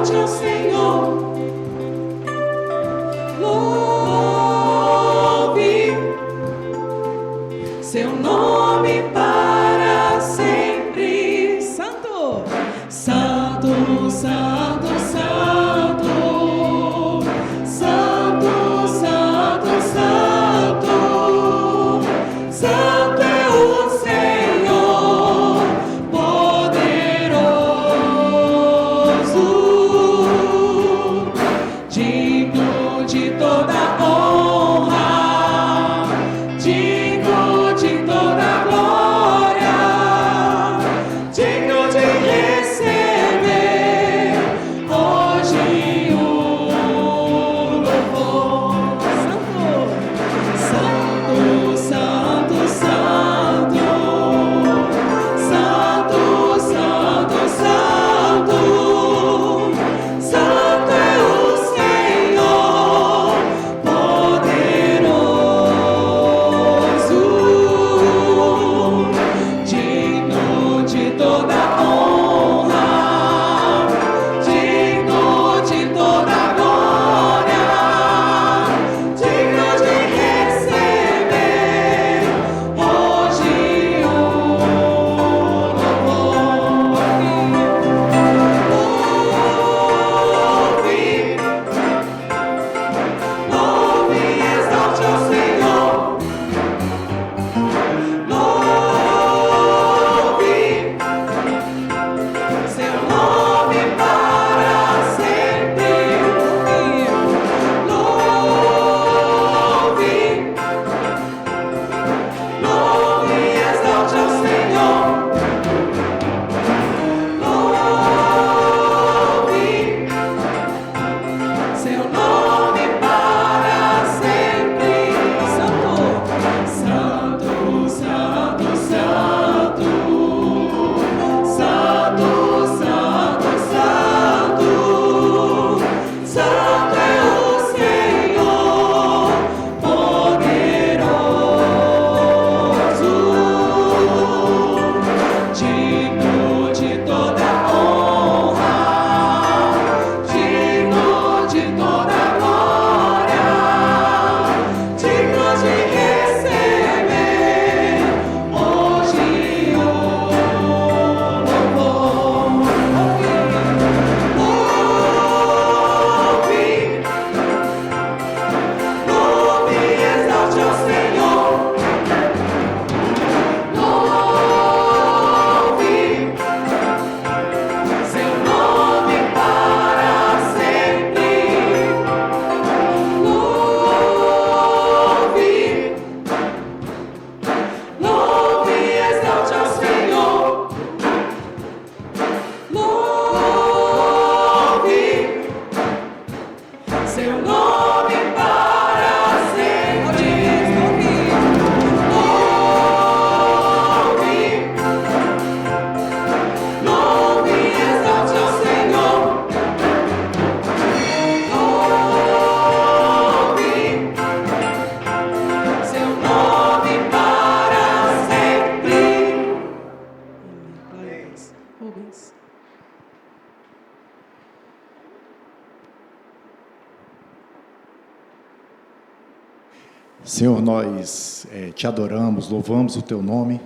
exalte ao Senhor. Louve seu nome para sempre. Santo, santo, santo, santo, santo, santo, santo, santo é o Senhor poderoso, digno de toda honra, digno de toda glória, digno de receber hoje o louvor. Santo, santo, santo, santo, santo, santo, santo é o Senhor poderoso, digno de toda honra, digno de toda glória, digno de receber hoje o louvor. Louve, louve, exalte ao Senhor. Louve seu nome para sempre. Louve, louve, exalte ao Senhor. Louve seu nome para sempre. Santo, santo, santo, santo, santo, santo, santo, santo é o Senhor poderoso, digno de toda honra, digno de toda glória, digno de receber hoje o louvor. Louve, louve, exalte ao Senhor. Louve seu nome para sempre. Louve, louve, exalte ao Senhor. Louve seu nome para sempre. Louve, louve, exalte ao Senhor. Louve seu nome para sempre. Glória a Deus. Rubens. Senhor, nós te adoramos, louvamos o teu nome,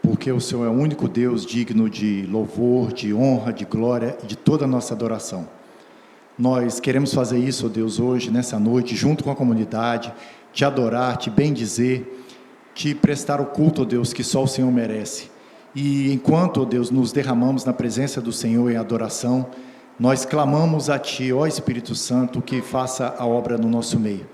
porque o Senhor é o único Deus digno de louvor, de honra, de glória e de toda a nossa adoração. Nós queremos fazer isso, ó Deus, hoje, nessa noite, junto com a comunidade, te adorar, te bendizer, te prestar o culto, ó Deus, que só o Senhor merece. E enquanto, ó Deus, nos derramamos na presença do Senhor em adoração, nós clamamos a Ti, ó Espírito Santo, que faça a obra no nosso meio.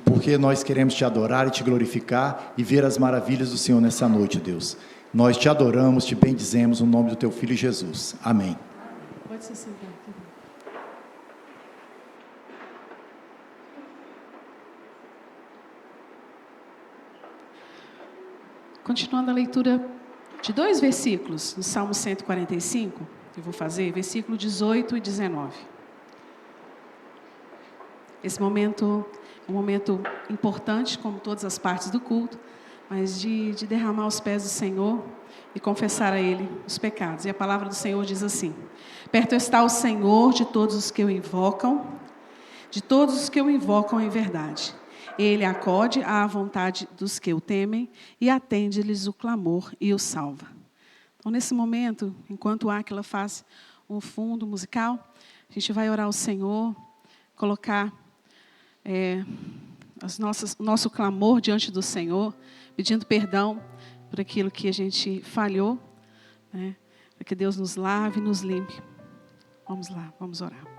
Porque nós queremos te adorar e te glorificar e ver as maravilhas do Senhor nessa noite, Deus. Nós te adoramos, te bendizemos no nome do teu Filho Jesus. Amém. Pode se sentar. Continuando a leitura de 2 versículos, no Salmo 145, eu vou fazer, versículo 18 e 19. Esse momento é um momento importante, como todas as partes do culto, mas de derramar aos pés do Senhor e confessar a Ele os pecados. E a palavra do Senhor diz assim: perto está o Senhor de todos os que o invocam, de todos os que o invocam em verdade. Ele acode à vontade dos que o temem e atende-lhes o clamor e o salva. Então, nesse momento, enquanto a Áquila faz um fundo musical, a gente vai orar ao Senhor, colocar o nosso clamor diante do Senhor, pedindo perdão por aquilo que a gente falhou, né, para que Deus nos lave e nos limpe. Vamos lá, vamos orar.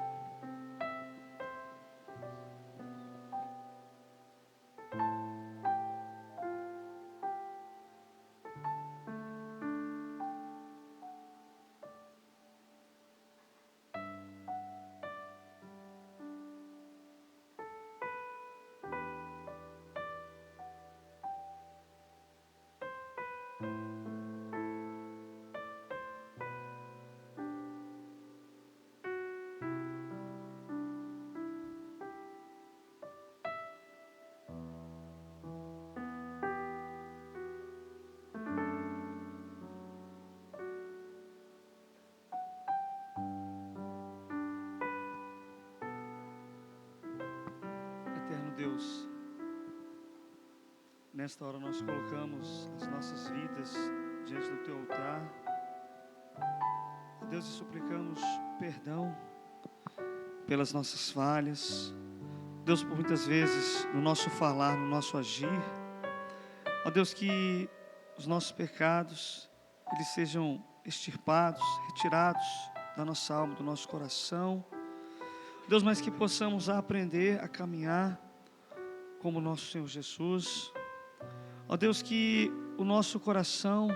Eterno Deus, nesta hora nós colocamos as nossas vidas diante do Teu altar. Deus, e suplicamos perdão pelas nossas falhas. Deus, por muitas vezes no nosso falar, no nosso agir, ó Deus, que os nossos pecados eles sejam extirpados, retirados da nossa alma, do nosso coração. Deus, mas que possamos aprender a caminhar como nosso Senhor Jesus. Ó Deus, que o nosso coração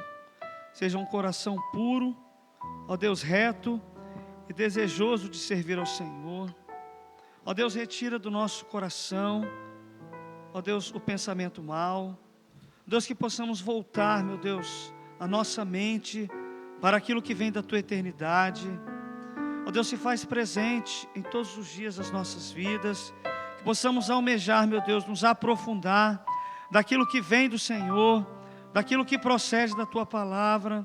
seja um coração puro, ó Deus, reto e desejoso de servir ao Senhor. Ó Deus, retira do nosso coração, ó Deus, o pensamento mau. Deus, que possamos voltar, meu Deus, a nossa mente para aquilo que vem da Tua eternidade. Ó Deus, se faz presente em todos os dias das nossas vidas, que possamos almejar, meu Deus, nos aprofundar daquilo que vem do Senhor, daquilo que procede da Tua palavra.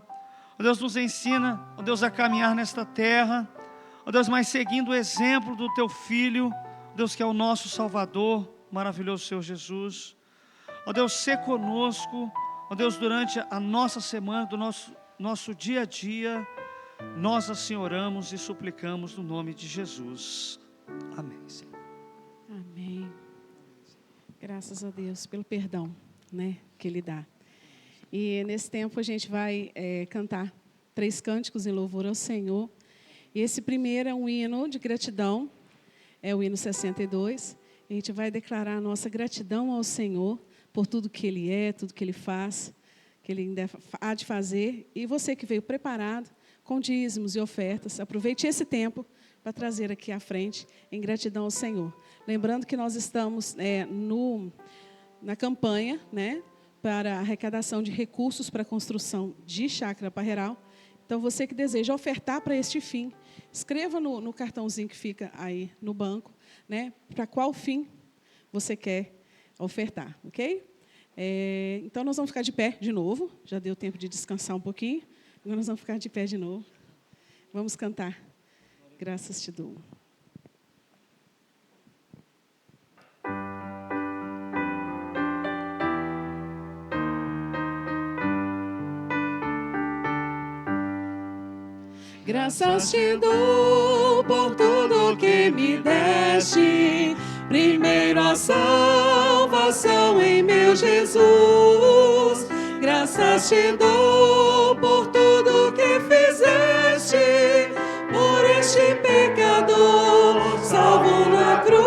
Ó Deus, nos ensina, ó Deus, a caminhar nesta terra, ó Deus, mas seguindo o exemplo do Teu Filho, Deus, que é o nosso Salvador, maravilhoso Senhor Jesus. Ó Deus, sê conosco, ó Deus, durante a nossa semana, do nosso dia a dia. Nós assim oramos e suplicamos no nome de Jesus. Amém, Senhor. Amém. Graças a Deus pelo perdão, né, que Ele dá. E nesse tempo a gente vai cantar 3 cânticos em louvor ao Senhor. E esse primeiro é um hino de gratidão, é o hino 62. A gente vai declarar a nossa gratidão ao Senhor por tudo que Ele é, tudo que Ele faz, que Ele ainda há de fazer. E você que veio preparado, com dízimos e ofertas, aproveite esse tempo para trazer aqui à frente em gratidão ao Senhor. Lembrando que nós estamos na campanha, né, para arrecadação de recursos para a construção de Chácara Parreiral. Então, você que deseja ofertar para este fim, escreva no cartãozinho que fica aí no banco, né, para qual fim você quer ofertar, ok? Então, nós vamos ficar de pé de novo, já deu tempo de descansar um pouquinho. Agora nós vamos ficar de pé de novo. Vamos cantar. Graças te dou. Graças te dou por tudo que me deste. Primeiro a salvação em meu Jesus. Graças te dou por tudo que fizeste, por este pecador salvo na cruz.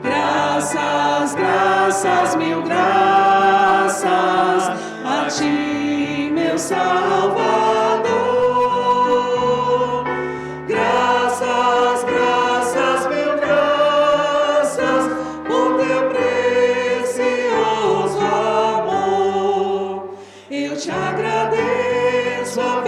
Graças, graças, mil graças a ti, meu Salvador. Graças, graças, mil graças por teu precioso amor. Eu te agradeço a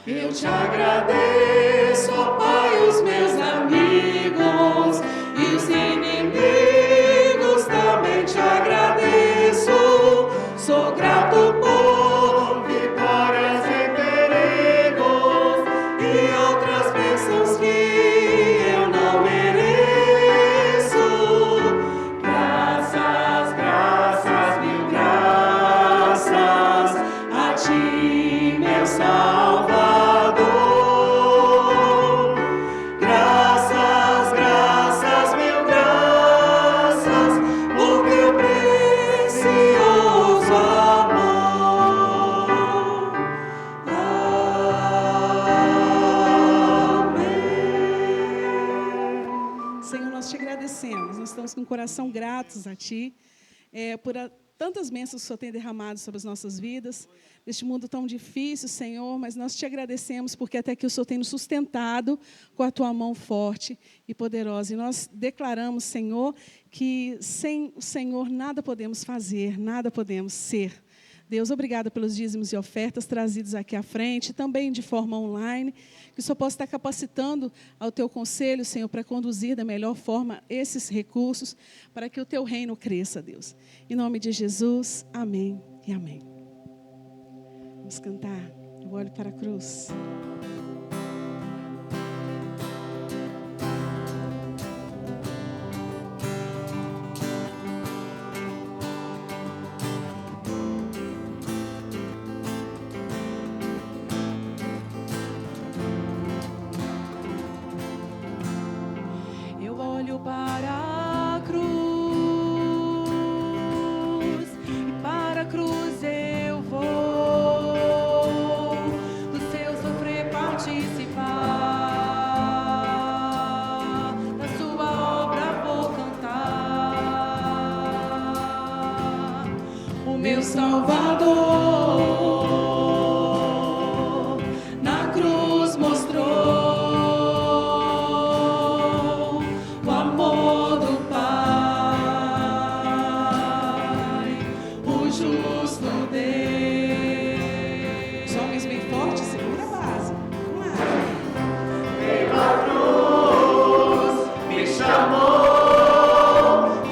Eu te agradeço, ó Pai, os meus amigos e os inimigos também te agradeço. Sou grato por vitórias em perigos e outras bênçãos que eu não mereço. Graças, graças, mil graças a ti, meu Salvador. Graças, graças, mil graças por teu precioso amor. Amém. Senhor, nós te agradecemos, nós estamos com o coração gratos a Ti, tantas bênçãos que o Senhor tem derramado sobre as nossas vidas, neste mundo tão difícil, Senhor, mas nós te agradecemos porque até que o Senhor tem nos sustentado com a Tua mão forte e poderosa. E nós declaramos, Senhor, que sem o Senhor nada podemos fazer, nada podemos ser. Deus, obrigada pelos dízimos e ofertas trazidos aqui à frente, também de forma online, que o Senhor possa estar capacitando ao Teu conselho, Senhor, para conduzir da melhor forma esses recursos, para que o Teu reino cresça, Deus. Em nome de Jesus, amém e amém. Vamos cantar, eu olho para a cruz. Para a cruz, e para a cruz eu vou, do seu sofrer participar, da sua obra vou cantar, o meu Salvador na cruz mostrou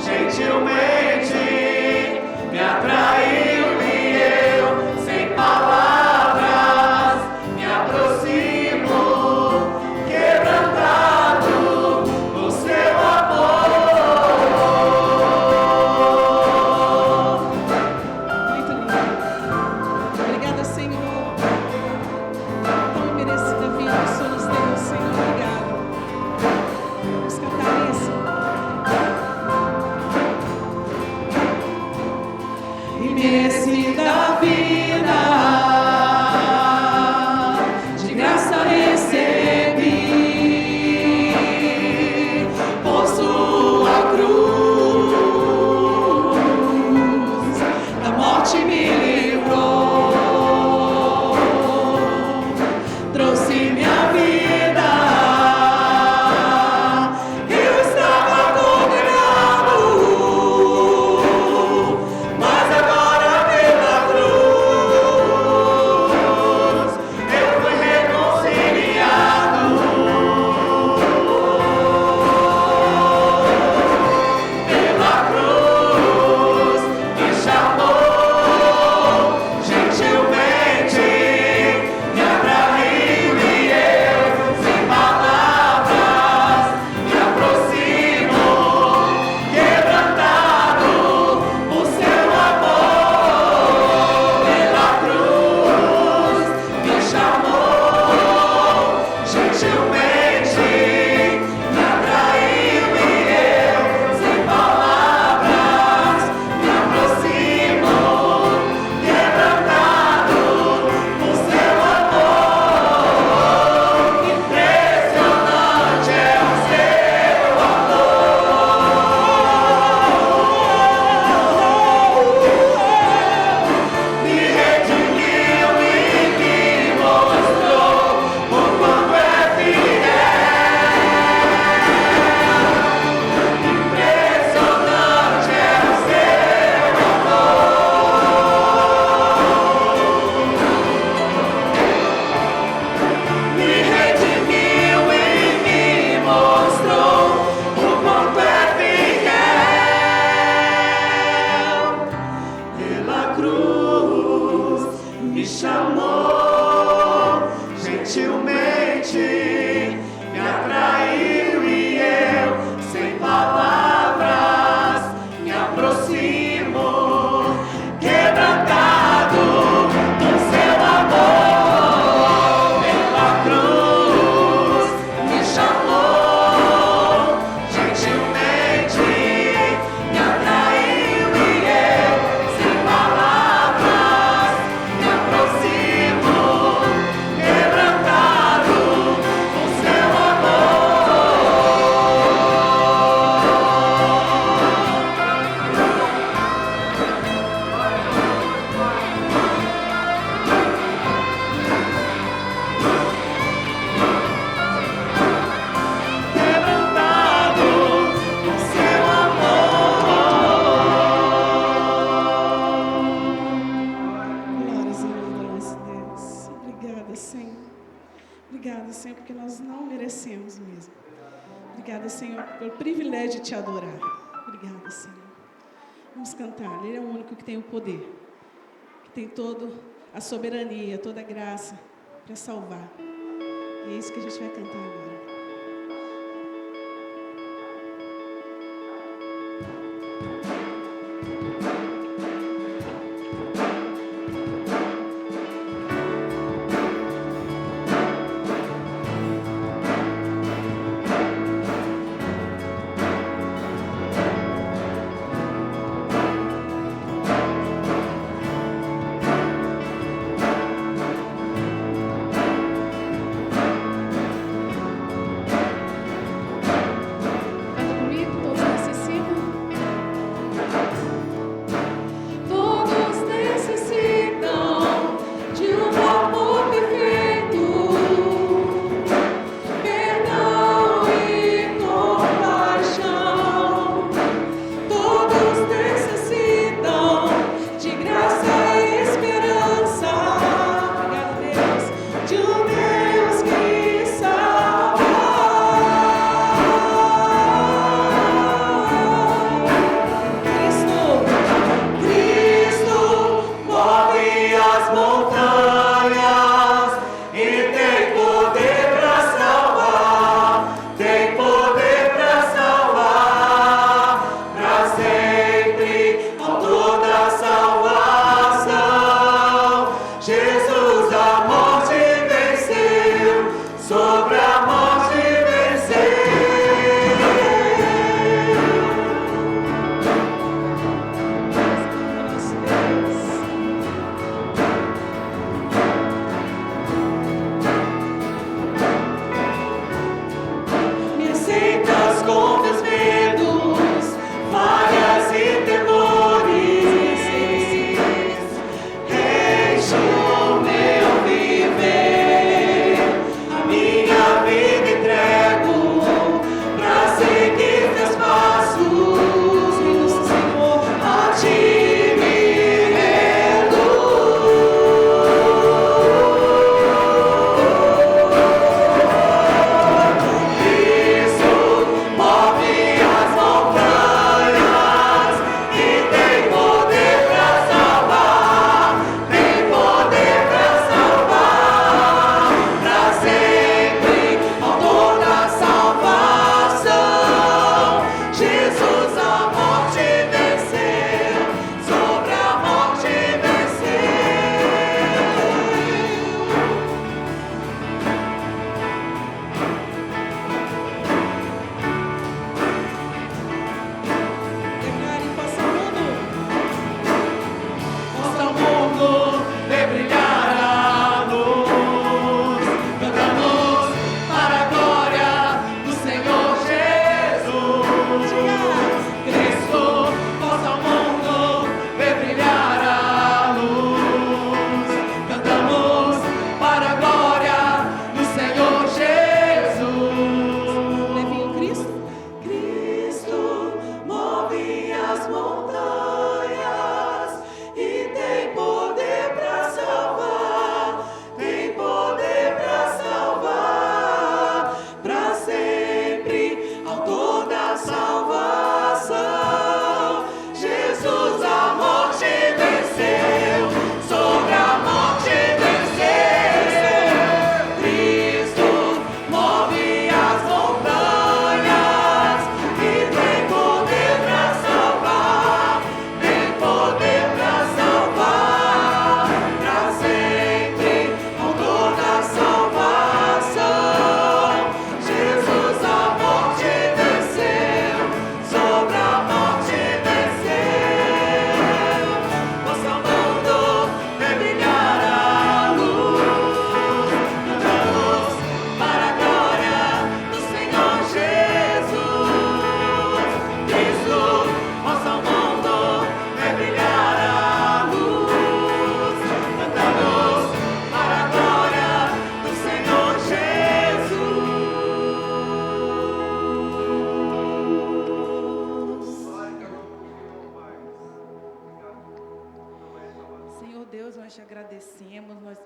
gentilmente me atraiu e eu sem Senhor. Obrigada, Senhor, porque nós não merecemos mesmo. Obrigada, Senhor, pelo privilégio de te adorar. Obrigada, Senhor. Vamos cantar. Ele é o único que tem o poder, que tem toda a soberania, toda a graça para salvar. E é isso que a gente vai cantar agora. Aleluia.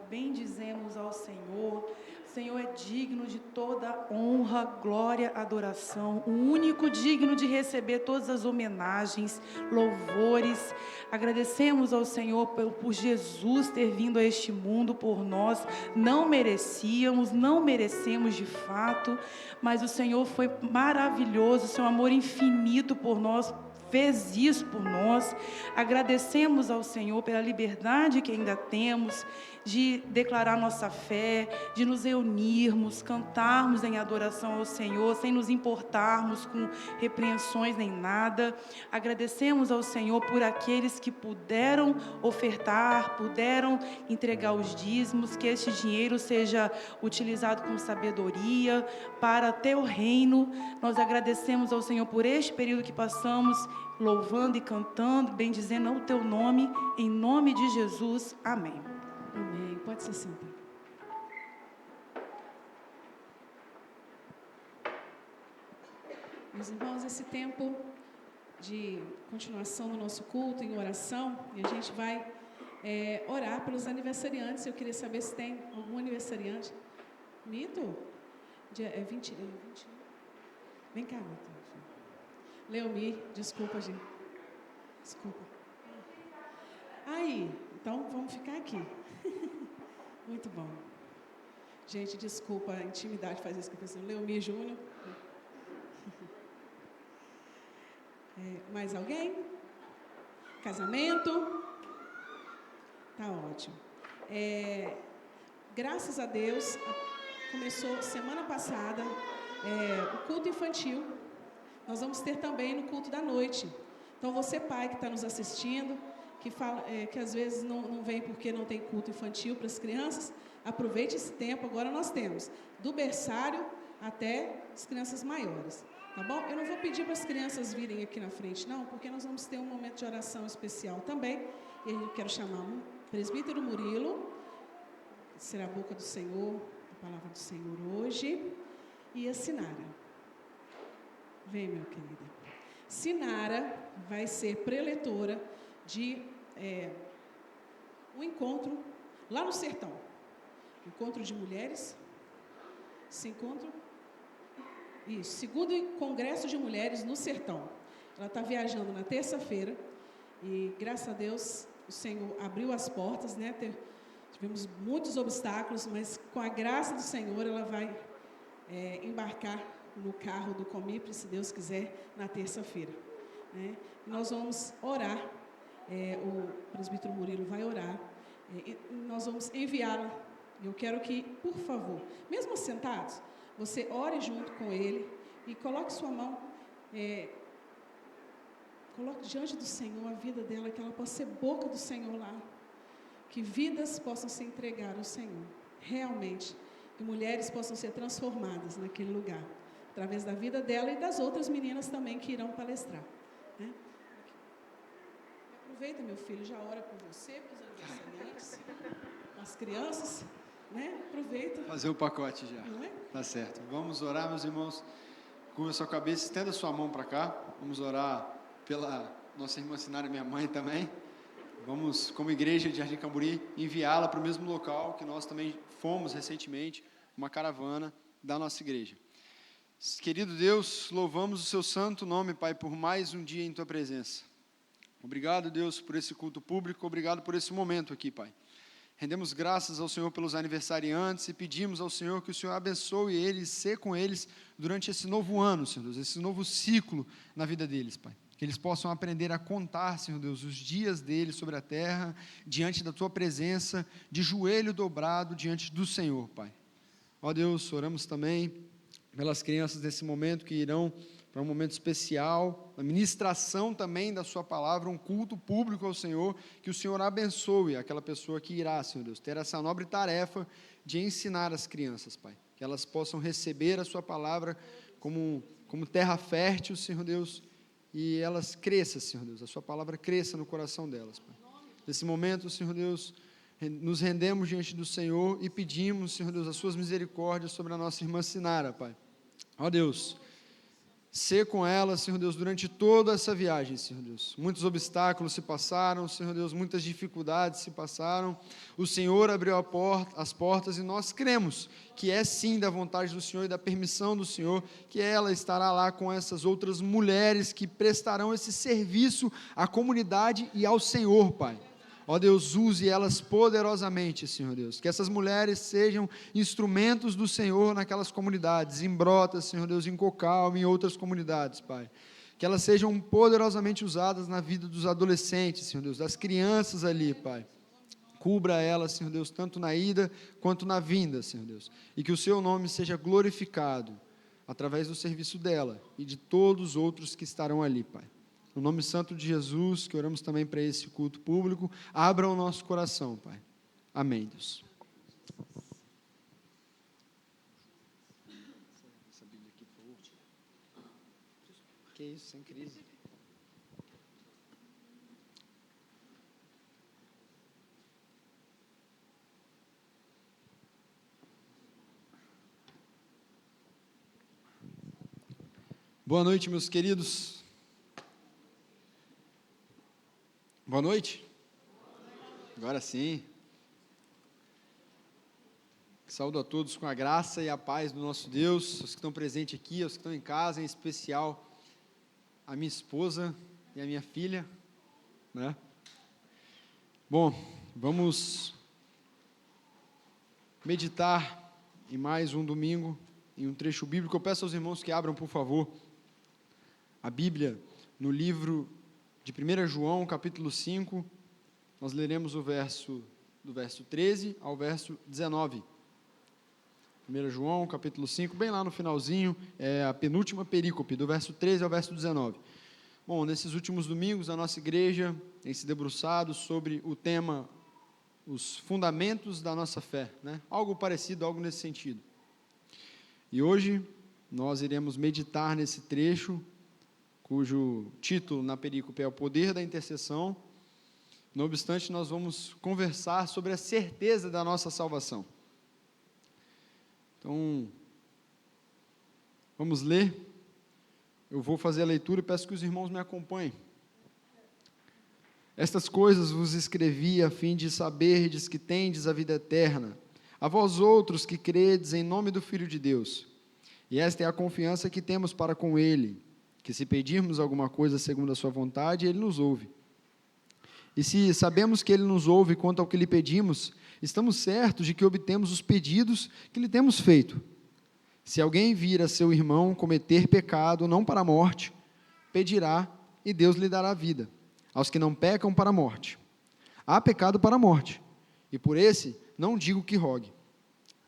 bendizemos ao Senhor. O Senhor é digno de toda honra, glória, adoração, o único digno de receber todas as homenagens, louvores. Agradecemos ao Senhor por Jesus ter vindo a este mundo por nós. Não merecíamos, não merecemos de fato, mas o Senhor foi maravilhoso, seu amor infinito por nós, fez isso por nós. Agradecemos ao Senhor pela liberdade que ainda temos de declarar nossa fé, de nos reunirmos, cantarmos em adoração ao Senhor, sem nos importarmos com repreensões nem nada. Agradecemos ao Senhor por aqueles que puderam ofertar, puderam entregar os dízimos, que este dinheiro seja utilizado com sabedoria para teu reino. Nós agradecemos ao Senhor por este período que passamos louvando e cantando, bendizendo o teu nome, em nome de Jesus. Amém. Amém. Pode se sentar. Meus irmãos, esse tempo de continuação do nosso culto em oração, e a gente vai orar pelos aniversariantes. Eu queria saber se tem algum aniversariante. Mito? Dia 20. Vem cá, Mito. Leomir, desculpa, gente. Desculpa. Aí, então vamos ficar aqui. Muito bom. Gente, desculpa, a intimidade faz isso que eu pensei. Leomir Júnior. Mais alguém? Casamento? Tá ótimo. Graças a Deus, começou semana passada o culto infantil. Nós vamos ter também no culto da noite. Então, você pai que está nos assistindo, que fala que às vezes não vem porque não tem culto infantil para as crianças, aproveite esse tempo. Agora nós temos do berçário até as crianças maiores. Tá bom? Eu não vou pedir para as crianças virem aqui na frente, não, porque nós vamos ter um momento de oração especial também. E eu quero chamar o presbítero Murilo, que será a boca do Senhor, a palavra do Senhor hoje, e a Sinara. Vem, meu querida. Sinara vai ser preletora de um encontro lá no sertão. Encontro de mulheres. Esse encontro... Isso, segundo Congresso de Mulheres no Sertão. Ela está viajando na terça-feira e, graças a Deus, o Senhor abriu as portas, né? Tivemos muitos obstáculos, mas com a graça do Senhor ela vai embarcar no carro do Comipre, se Deus quiser, na terça-feira. Né? E nós vamos orar, o presbítero Murilo vai orar, e nós vamos enviá-la. Eu quero que, por favor, mesmo sentados, você ore junto com ele e coloque sua mão, coloque diante do Senhor a vida dela, que ela possa ser boca do Senhor lá, que vidas possam se entregar ao Senhor, realmente, que mulheres possam ser transformadas naquele lugar, através da vida dela e das outras meninas também que irão palestrar. Né? Aproveita, meu filho, já ora por você, para os aniversariantes, as crianças. Né? Aproveita. Fazer o pacote já. Não é? Tá certo. Vamos orar, meus irmãos. Curva a sua cabeça, estenda a sua mão para cá. Vamos orar pela nossa irmã Sinara, minha mãe também. Vamos, como igreja de Jardim Camburi, enviá-la para o mesmo local que nós também fomos recentemente, uma caravana da nossa igreja. Querido Deus, louvamos o seu santo nome, Pai, por mais um dia em tua presença. Obrigado, Deus, por esse culto público. Obrigado por esse momento aqui, Pai. Rendemos graças ao Senhor pelos aniversariantes e pedimos ao Senhor que o Senhor abençoe eles, ser com eles durante esse novo ano, Senhor Deus, esse novo ciclo na vida deles, Pai. Que eles possam aprender a contar, Senhor Deus, os dias deles sobre a terra, diante da Tua presença, de joelho dobrado diante do Senhor, Pai. Ó Deus, oramos também pelas crianças desse momento que irão para um momento especial, a ministração também da sua palavra, um culto público ao Senhor, que o Senhor abençoe aquela pessoa que irá, Senhor Deus, ter essa nobre tarefa de ensinar as crianças, Pai, que elas possam receber a sua palavra como terra fértil, Senhor Deus, e elas cresçam, Senhor Deus, a sua palavra cresça no coração delas, Pai. Nesse momento, Senhor Deus, nos rendemos diante do Senhor e pedimos, Senhor Deus, as suas misericórdias sobre a nossa irmã Sinara, Pai. Ó Deus, ser com ela, Senhor Deus, durante toda essa viagem, Senhor Deus. Muitos obstáculos se passaram, Senhor Deus, muitas dificuldades se passaram. O Senhor abriu as portas e nós cremos que é sim da vontade do Senhor e da permissão do Senhor que ela estará lá com essas outras mulheres que prestarão esse serviço à comunidade e ao Senhor, Pai. Ó Deus, use elas poderosamente, Senhor Deus. Que essas mulheres sejam instrumentos do Senhor naquelas comunidades, em Brotas, Senhor Deus, em Cocal, em outras comunidades, Pai. Que elas sejam poderosamente usadas na vida dos adolescentes, Senhor Deus, das crianças ali, Pai. Cubra elas, Senhor Deus, tanto na ida quanto na vinda, Senhor Deus. E que o Seu nome seja glorificado através do serviço dela e de todos os outros que estarão ali, Pai. No nome santo de Jesus, que oramos também para esse culto público, abra o nosso coração, Pai. Amém, Deus. Que isso, sem crise. Boa noite, meus queridos. Boa noite. Agora sim. Saúdo a todos com a graça e a paz do nosso Deus, os que estão presentes aqui, os que estão em casa, em especial a minha esposa e a minha filha, né? Bom, vamos meditar em mais um domingo, em um trecho bíblico. Eu peço aos irmãos que abram, por favor, a Bíblia no livro de 1 João, capítulo 5, nós leremos do verso 13 ao verso 19. 1 João, capítulo 5, bem lá no finalzinho, é a penúltima perícope, do verso 13 ao verso 19. Bom, nesses últimos domingos, a nossa igreja tem se debruçado sobre o tema, os fundamentos da nossa fé, né? Algo parecido, algo nesse sentido. E hoje, nós iremos meditar nesse trecho, cujo título na perícope é o poder da intercessão. No obstante, nós vamos conversar sobre a certeza da nossa salvação. Então, vamos ler. Eu vou fazer a leitura e peço que os irmãos me acompanhem. Estas coisas vos escrevi a fim de saberdes que tendes a vida eterna, a vós outros que credes em nome do Filho de Deus. E esta é a confiança que temos para com Ele, que se pedirmos alguma coisa segundo a sua vontade, Ele nos ouve. E se sabemos que Ele nos ouve quanto ao que lhe pedimos, estamos certos de que obtemos os pedidos que lhe temos feito. Se alguém vir a seu irmão cometer pecado, não para a morte, pedirá e Deus lhe dará vida, aos que não pecam para a morte. Há pecado para a morte, e por esse não digo que rogue.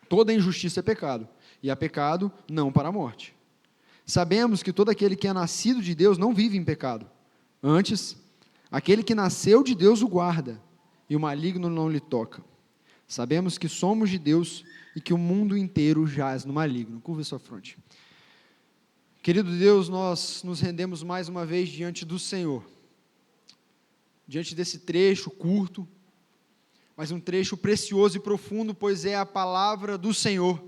Toda injustiça é pecado, e há pecado não para a morte. Sabemos que todo aquele que é nascido de Deus não vive em pecado. Antes, aquele que nasceu de Deus o guarda, e o maligno não lhe toca. Sabemos que somos de Deus e que o mundo inteiro jaz no maligno. Curva sua fronte. Querido Deus, nós nos rendemos mais uma vez diante do Senhor. Diante desse trecho curto, mas um trecho precioso e profundo, pois é a palavra do Senhor.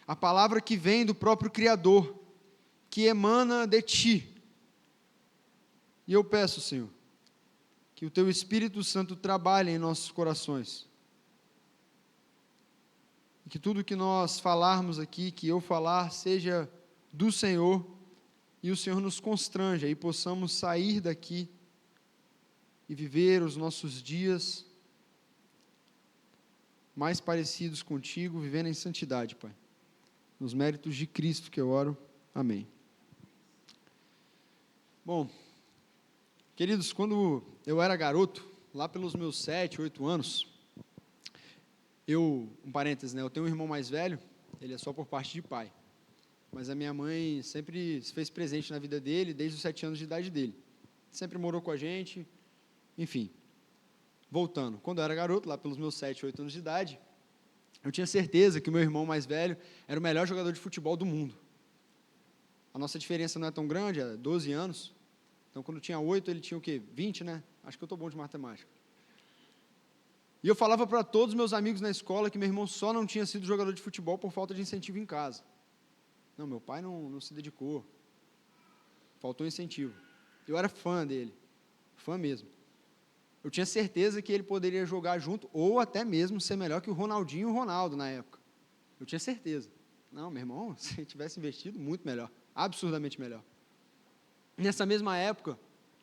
A palavra que vem do próprio Criador, que emana de Ti. E eu peço, Senhor, que o Teu Espírito Santo trabalhe em nossos corações. E que tudo que nós falarmos aqui, que eu falar, seja do Senhor, e o Senhor nos constranja, e possamos sair daqui e viver os nossos dias mais parecidos contigo, vivendo em santidade, Pai. Nos méritos de Cristo que eu oro. Amém. Bom, queridos, quando eu era garoto, lá pelos meus 7, 8 anos, um parênteses, né? Eu tenho um irmão mais velho, ele é só por parte de pai, mas a minha mãe sempre se fez presente na vida dele, desde os 7 anos de idade dele. Sempre morou com a gente, enfim. Voltando, quando eu era garoto, lá pelos meus 7, 8 anos de idade, eu tinha certeza que o meu irmão mais velho era o melhor jogador de futebol do mundo. A nossa diferença não é tão grande, é 12 anos. Então, quando eu tinha 8, ele tinha o quê? 20, né? Acho que eu estou bom de matemática. E eu falava para todos os meus amigos na escola que meu irmão só não tinha sido jogador de futebol por falta de incentivo em casa. Não, meu pai não se dedicou. faltou incentivo. Eu era fã dele, fã mesmo. Eu tinha certeza que ele poderia jogar junto, ou até mesmo ser melhor que o Ronaldinho e o Ronaldo na época. Eu tinha certeza. Não, meu irmão, se ele tivesse investido, muito melhor, absurdamente melhor. Nessa mesma época,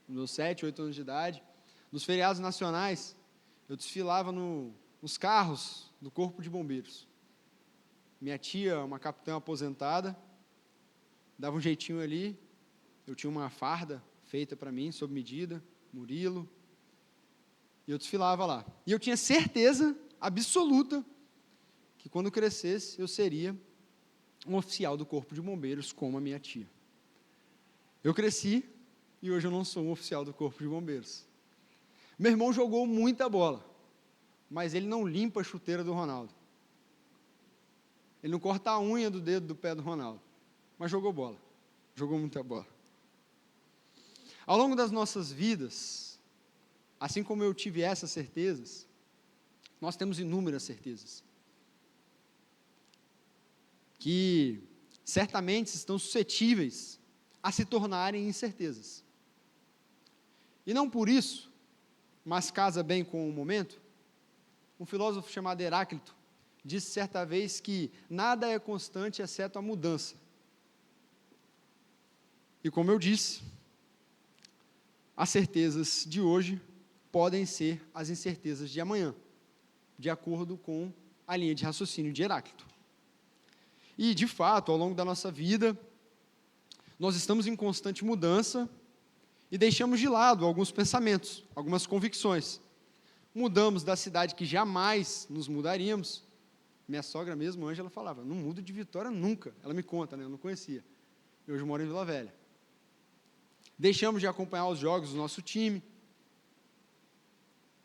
nos 7, 8 anos de idade, nos feriados nacionais, eu desfilava nos carros do Corpo de Bombeiros. Minha tia, uma capitã aposentada, dava um jeitinho ali, eu tinha uma farda feita para mim, sob medida, Murilo, e eu desfilava lá. E eu tinha certeza absoluta que quando eu crescesse, eu seria um oficial do Corpo de Bombeiros, como a minha tia. Eu cresci e hoje eu não sou um oficial do Corpo de Bombeiros. Meu irmão jogou muita bola, mas ele não limpa a chuteira do Ronaldo. Ele não corta a unha do dedo do pé do Ronaldo, mas jogou bola, jogou muita bola. Ao longo das nossas vidas, assim como eu tive essas certezas, nós temos inúmeras certezas, que certamente estão suscetíveis a se tornarem incertezas. E não por isso, mas casa bem com o momento, um filósofo chamado Heráclito disse certa vez que nada é constante exceto a mudança. E como eu disse, as certezas de hoje podem ser as incertezas de amanhã, de acordo com a linha de raciocínio de Heráclito. E, de fato, ao longo da nossa vida, nós estamos em constante mudança e deixamos de lado alguns pensamentos, algumas convicções. Mudamos da cidade que jamais nos mudaríamos. Minha sogra mesmo, Ângela, falava, não mudo de Vitória nunca. Ela me conta, né? Eu não conhecia. Eu hoje moro em Vila Velha. Deixamos de acompanhar os jogos do nosso time.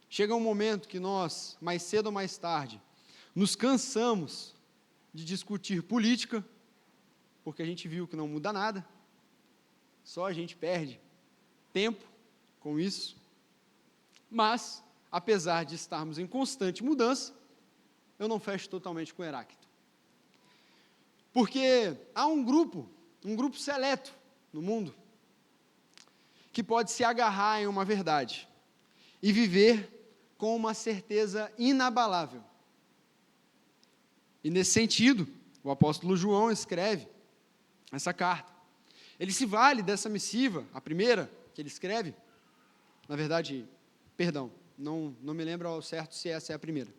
Chega um momento que nós, mais cedo ou mais tarde, nos cansamos de discutir política, porque a gente viu que não muda nada, só a gente perde tempo com isso. Mas, apesar de estarmos em constante mudança, eu não fecho totalmente com Heráclito. Porque há um grupo seleto no mundo, que pode se agarrar em uma verdade e viver com uma certeza inabalável. E nesse sentido, o apóstolo João escreve essa carta. Ele se vale dessa missiva, a primeira que ele escreve, na verdade, perdão, não me lembro ao certo se essa é a primeira,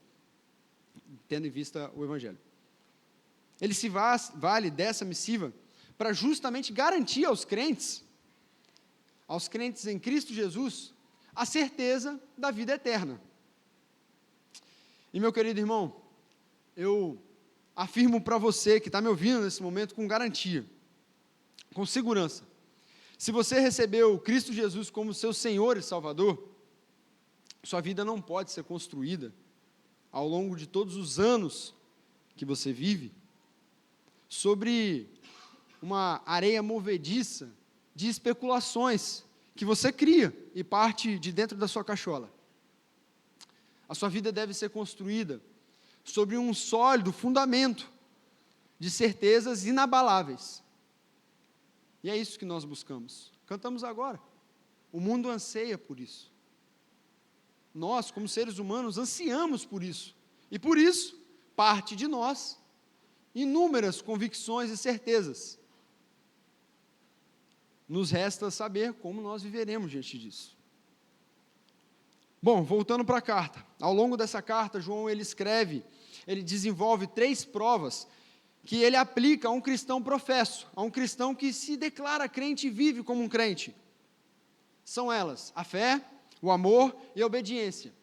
tendo em vista o Evangelho. Ele se vale dessa missiva para justamente garantir aos crentes em Cristo Jesus, a certeza da vida eterna. E, meu querido irmão, eu afirmo para você que está me ouvindo nesse momento com garantia, com segurança, se você recebeu Cristo Jesus como seu Senhor e Salvador, sua vida não pode ser construída ao longo de todos os anos que você vive sobre uma areia movediça de especulações que você cria e parte de dentro da sua cachola. A sua vida deve ser construída sobre um sólido fundamento de certezas inabaláveis. E é isso que nós buscamos. Cantamos agora. O mundo anseia por isso. Nós, como seres humanos, ansiamos por isso. E por isso, parte de nós, inúmeras convicções e certezas. Nos resta saber como nós viveremos diante disso. Bom, voltando para a carta. Ao longo dessa carta, João ele desenvolve 3 provas que ele aplica a um cristão professo, a um cristão que se declara crente e vive como um crente. São elas a fé, o amor e a obediência.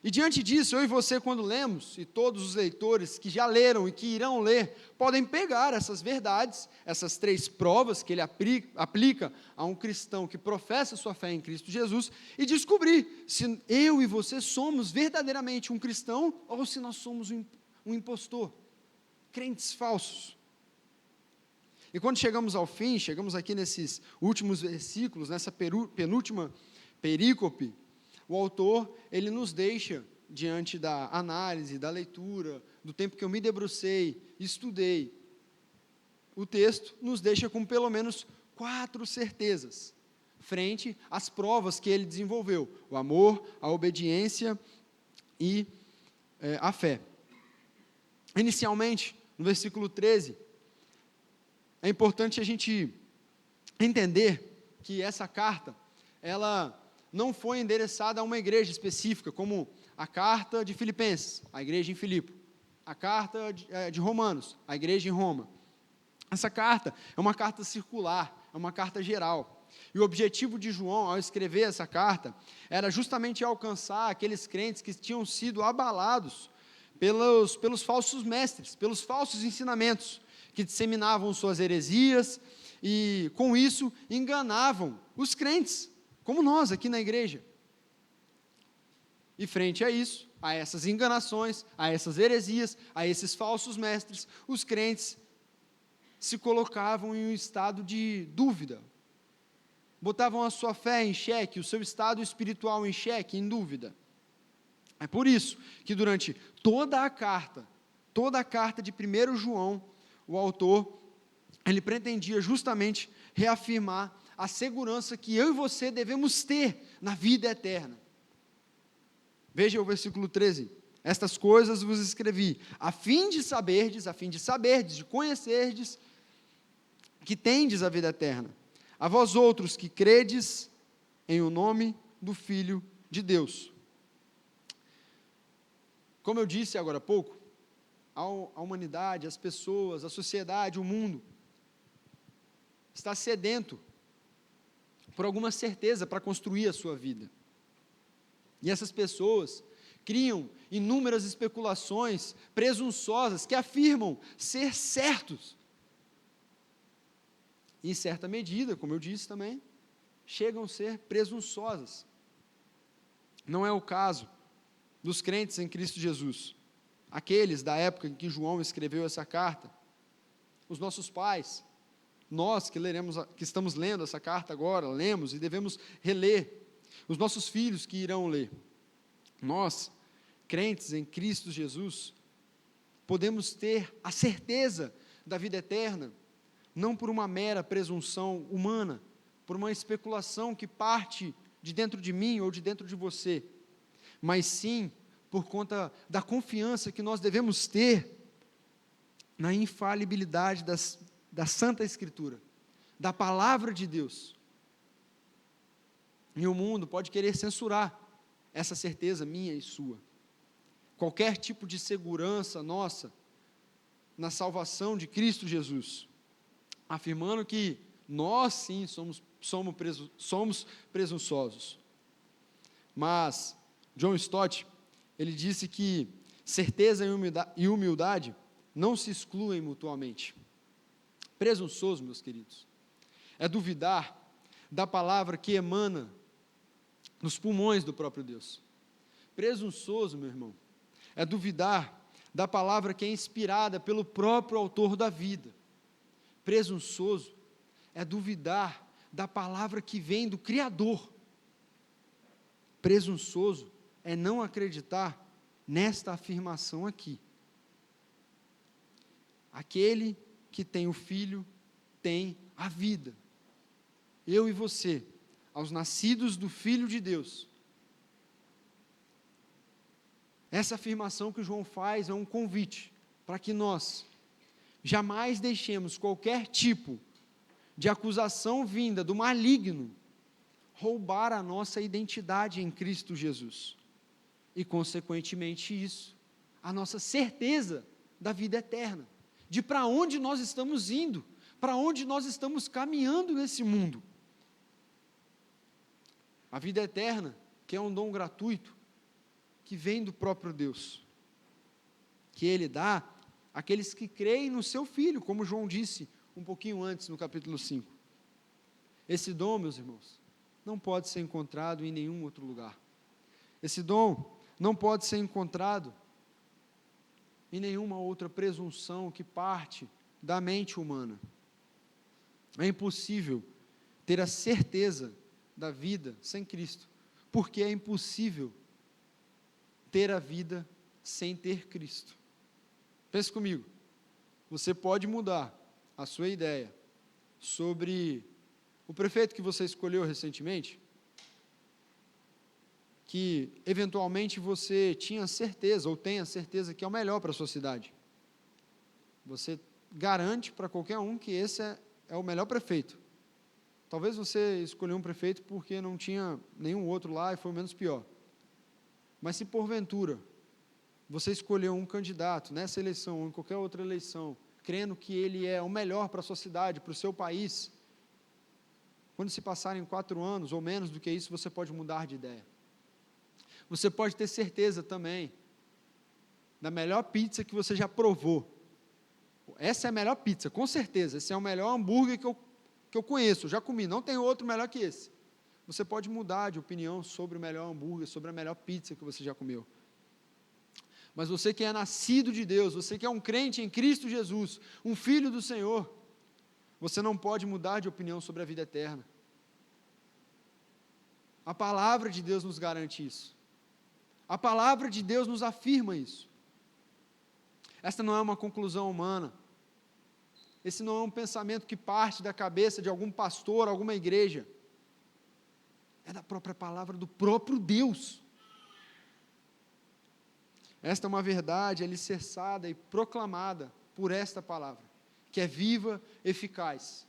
E diante disso, eu e você, quando lemos, e todos os leitores que já leram e que irão ler, podem pegar essas verdades, essas 3 provas que ele aplica a um cristão que professa sua fé em Cristo Jesus, e descobrir se eu e você somos verdadeiramente um cristão ou se nós somos um impostor, crentes falsos. E quando chegamos ao fim, chegamos aqui nesses últimos versículos, nessa penúltima perícope, o autor, ele nos deixa, diante da análise, da leitura, do tempo que eu me debrucei, estudei, o texto nos deixa com pelo menos 4 certezas frente às provas que ele desenvolveu: o amor, a obediência e a fé. Inicialmente, no versículo 13, é importante a gente entender que essa carta, ela não foi endereçada a uma igreja específica, como a carta de Filipenses, a igreja em Filipe, a carta de Romanos, a igreja em Roma. Essa carta é uma carta circular, é uma carta geral. E o objetivo de João, ao escrever essa carta, era justamente alcançar aqueles crentes que tinham sido abalados pelos falsos mestres, pelos falsos ensinamentos, que disseminavam suas heresias e, com isso, enganavam os crentes, como nós aqui na igreja. E frente a isso, a essas enganações, a essas heresias, a esses falsos mestres, os crentes se colocavam em um estado de dúvida, botavam a sua fé em xeque, o seu estado espiritual em xeque, em dúvida. É por isso que durante toda a carta de 1 João, o autor, ele pretendia justamente reafirmar a segurança que eu e você devemos ter na vida eterna. Veja o versículo 13. Estas coisas vos escrevi, a fim de saberdes, de conhecerdes, que tendes a vida eterna. A vós outros que credes em o nome do Filho de Deus. Como eu disse agora há pouco, a humanidade, as pessoas, a sociedade, o mundo, está sedento por alguma certeza para construir a sua vida. E essas pessoas criam inúmeras especulações presunçosas que afirmam ser certos. E, em certa medida, como eu disse também, chegam a ser presunçosas. Não é o caso dos crentes em Cristo Jesus, aqueles da época em que João escreveu essa carta, os nossos pais, nós que estamos lendo essa carta agora, lemos e devemos reler, os nossos filhos que irão ler. Nós, crentes em Cristo Jesus, podemos ter a certeza da vida eterna, não por uma mera presunção humana, por uma especulação que parte de dentro de mim ou de dentro de você, mas sim por conta da confiança que nós devemos ter na infalibilidade da Santa Escritura, da Palavra de Deus. E o mundo pode querer censurar essa certeza minha e sua. Qualquer tipo de segurança nossa na salvação de Cristo Jesus, afirmando que nós sim somos presunçosos. Mas John Stott, ele disse que certeza e humildade não se excluem mutuamente. Presunçoso, meus queridos, é duvidar da palavra que emana nos pulmões do próprio Deus. Presunçoso, meu irmão, é duvidar da palavra que é inspirada pelo próprio autor da vida. Presunçoso é duvidar da palavra que vem do Criador. Presunçoso é não acreditar nesta afirmação aqui. Aquele que tem o Filho tem a vida. Eu e você, aos nascidos do Filho de Deus. Essa afirmação que João faz é um convite para que nós jamais deixemos qualquer tipo de acusação vinda do maligno roubar a nossa identidade em Cristo Jesus. E, consequentemente, isso, a nossa certeza da vida eterna, de para onde nós estamos indo, para onde nós estamos caminhando nesse mundo. A vida eterna, que é um dom gratuito, que vem do próprio Deus, que Ele dá àqueles que creem no Seu Filho, como João disse um pouquinho antes, no capítulo 5. Esse dom, meus irmãos, não pode ser encontrado em nenhum outro lugar. Esse dom não pode ser encontrado em nenhuma outra presunção que parte da mente humana. É impossível ter a certeza da vida sem Cristo, porque é impossível ter a vida sem ter Cristo. Pense comigo, você pode mudar a sua ideia sobre O prefeito que você escolheu recentemente, que eventualmente você tinha certeza, ou tenha certeza que é o melhor para a sua cidade. Você garante para qualquer um que esse é o melhor prefeito. Talvez você escolheu um prefeito porque não tinha nenhum outro lá e foi o menos pior. Mas se porventura você escolheu um candidato nessa eleição ou em qualquer outra eleição, crendo que ele é o melhor para a sua cidade, para o seu país, quando se passarem 4 anos ou menos do que isso, você pode mudar de ideia. Você pode ter certeza também da melhor pizza que você já provou. Essa é a melhor pizza, com certeza. Esse é o melhor hambúrguer que eu conheço, já comi, não tem outro melhor que esse. Você pode mudar de opinião sobre o melhor hambúrguer, sobre a melhor pizza que você já comeu. Mas você que é nascido de Deus, você que é um crente em Cristo Jesus, um filho do Senhor, você não pode mudar de opinião sobre a vida eterna. A palavra de Deus nos garante isso. A palavra de Deus nos afirma isso. Esta não é uma conclusão humana. Esse não é um pensamento que parte da cabeça de algum pastor, alguma igreja. É da própria palavra do próprio Deus. Esta é uma verdade alicerçada e proclamada por esta palavra, que é viva, eficaz.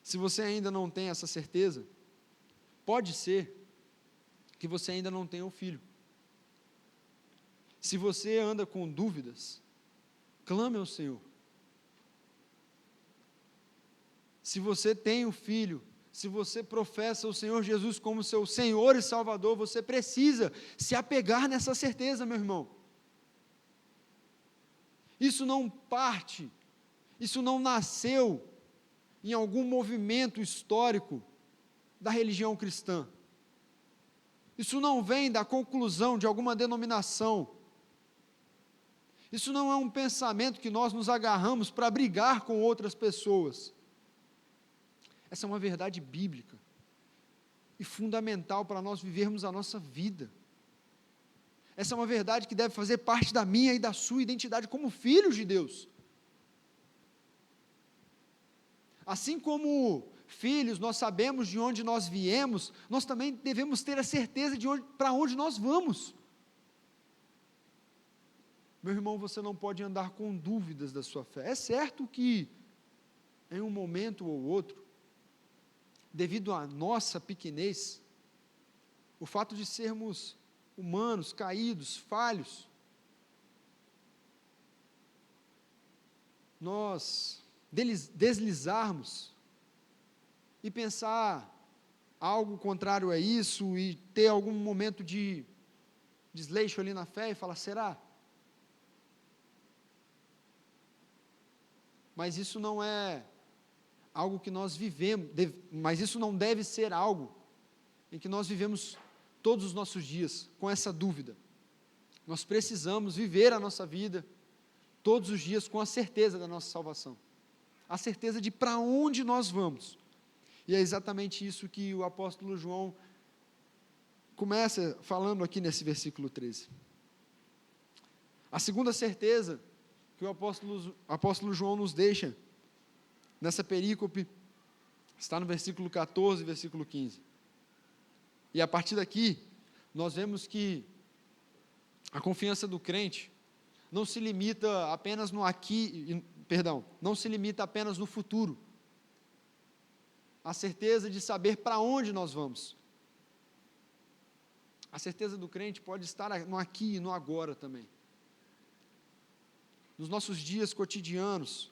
Se você ainda não tem essa certeza, pode ser que você ainda não tenha um filho. Se você anda com dúvidas, clame ao Senhor. Se você tem um filho, se você professa o Senhor Jesus como seu Senhor e Salvador, você precisa se apegar nessa certeza, meu irmão. Isso não parte, isso não nasceu em algum movimento histórico da religião cristã. Isso não vem da conclusão de alguma denominação. Isso não é um pensamento que nós nos agarramos para brigar com outras pessoas. Essa é uma verdade bíblica e fundamental para nós vivermos a nossa vida. Essa é uma verdade que deve fazer parte da minha e da sua identidade como filhos de Deus. Assim como filhos, nós sabemos de onde nós viemos, nós também devemos ter a certeza de para onde nós vamos. Meu irmão, você não pode andar com dúvidas da sua fé. É certo que, em um momento ou outro, devido à nossa pequenez, o fato de sermos humanos, caídos, falhos, nós deslizarmos e pensar algo contrário a isso e ter algum momento de desleixo ali na fé e falar, será? Mas isso não é algo que nós vivemos, mas isso não deve ser algo em que nós vivemos todos os nossos dias com essa dúvida. Nós precisamos viver a nossa vida todos os dias com a certeza da nossa salvação, a certeza de para onde nós vamos. E é exatamente isso que o apóstolo João começa falando aqui nesse versículo 13. A segunda certeza que o apóstolo João nos deixa nessa perícope está no versículo 14 e versículo 15. E a partir daqui, nós vemos que a confiança do crente não se limita apenas no não se limita apenas no futuro. A certeza de saber para onde nós vamos. A certeza do crente pode estar no aqui e no agora também. Nos nossos dias cotidianos,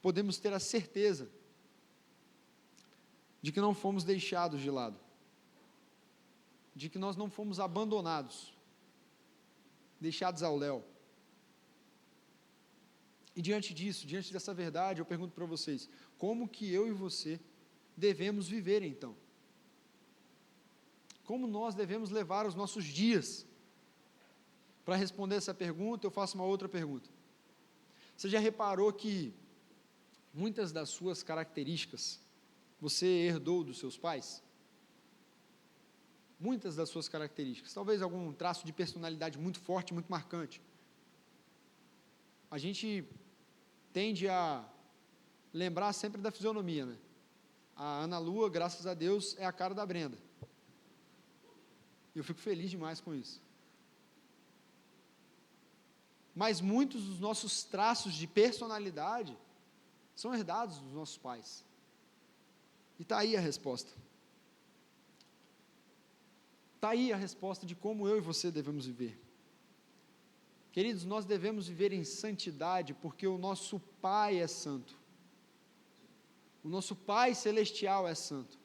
podemos ter a certeza de que não fomos deixados de lado, de que nós não fomos abandonados, deixados ao léu. E diante disso, diante dessa verdade, eu pergunto para vocês, como que eu e você devemos viver então? Como nós devemos levar os nossos dias? Para responder essa pergunta, eu faço uma outra pergunta. Você já reparou que muitas das suas características você herdou dos seus pais? Muitas das suas características, talvez algum traço de personalidade muito forte, muito marcante. A gente tende a lembrar sempre da fisionomia, né? A Ana Lua, graças a Deus, é a cara da Brenda. E eu fico feliz demais com isso. Mas muitos dos nossos traços de personalidade são herdados dos nossos pais. E está aí a resposta. Está aí a resposta de como eu e você devemos viver. Queridos, nós devemos viver em santidade porque o nosso Pai é santo. O nosso Pai celestial é santo.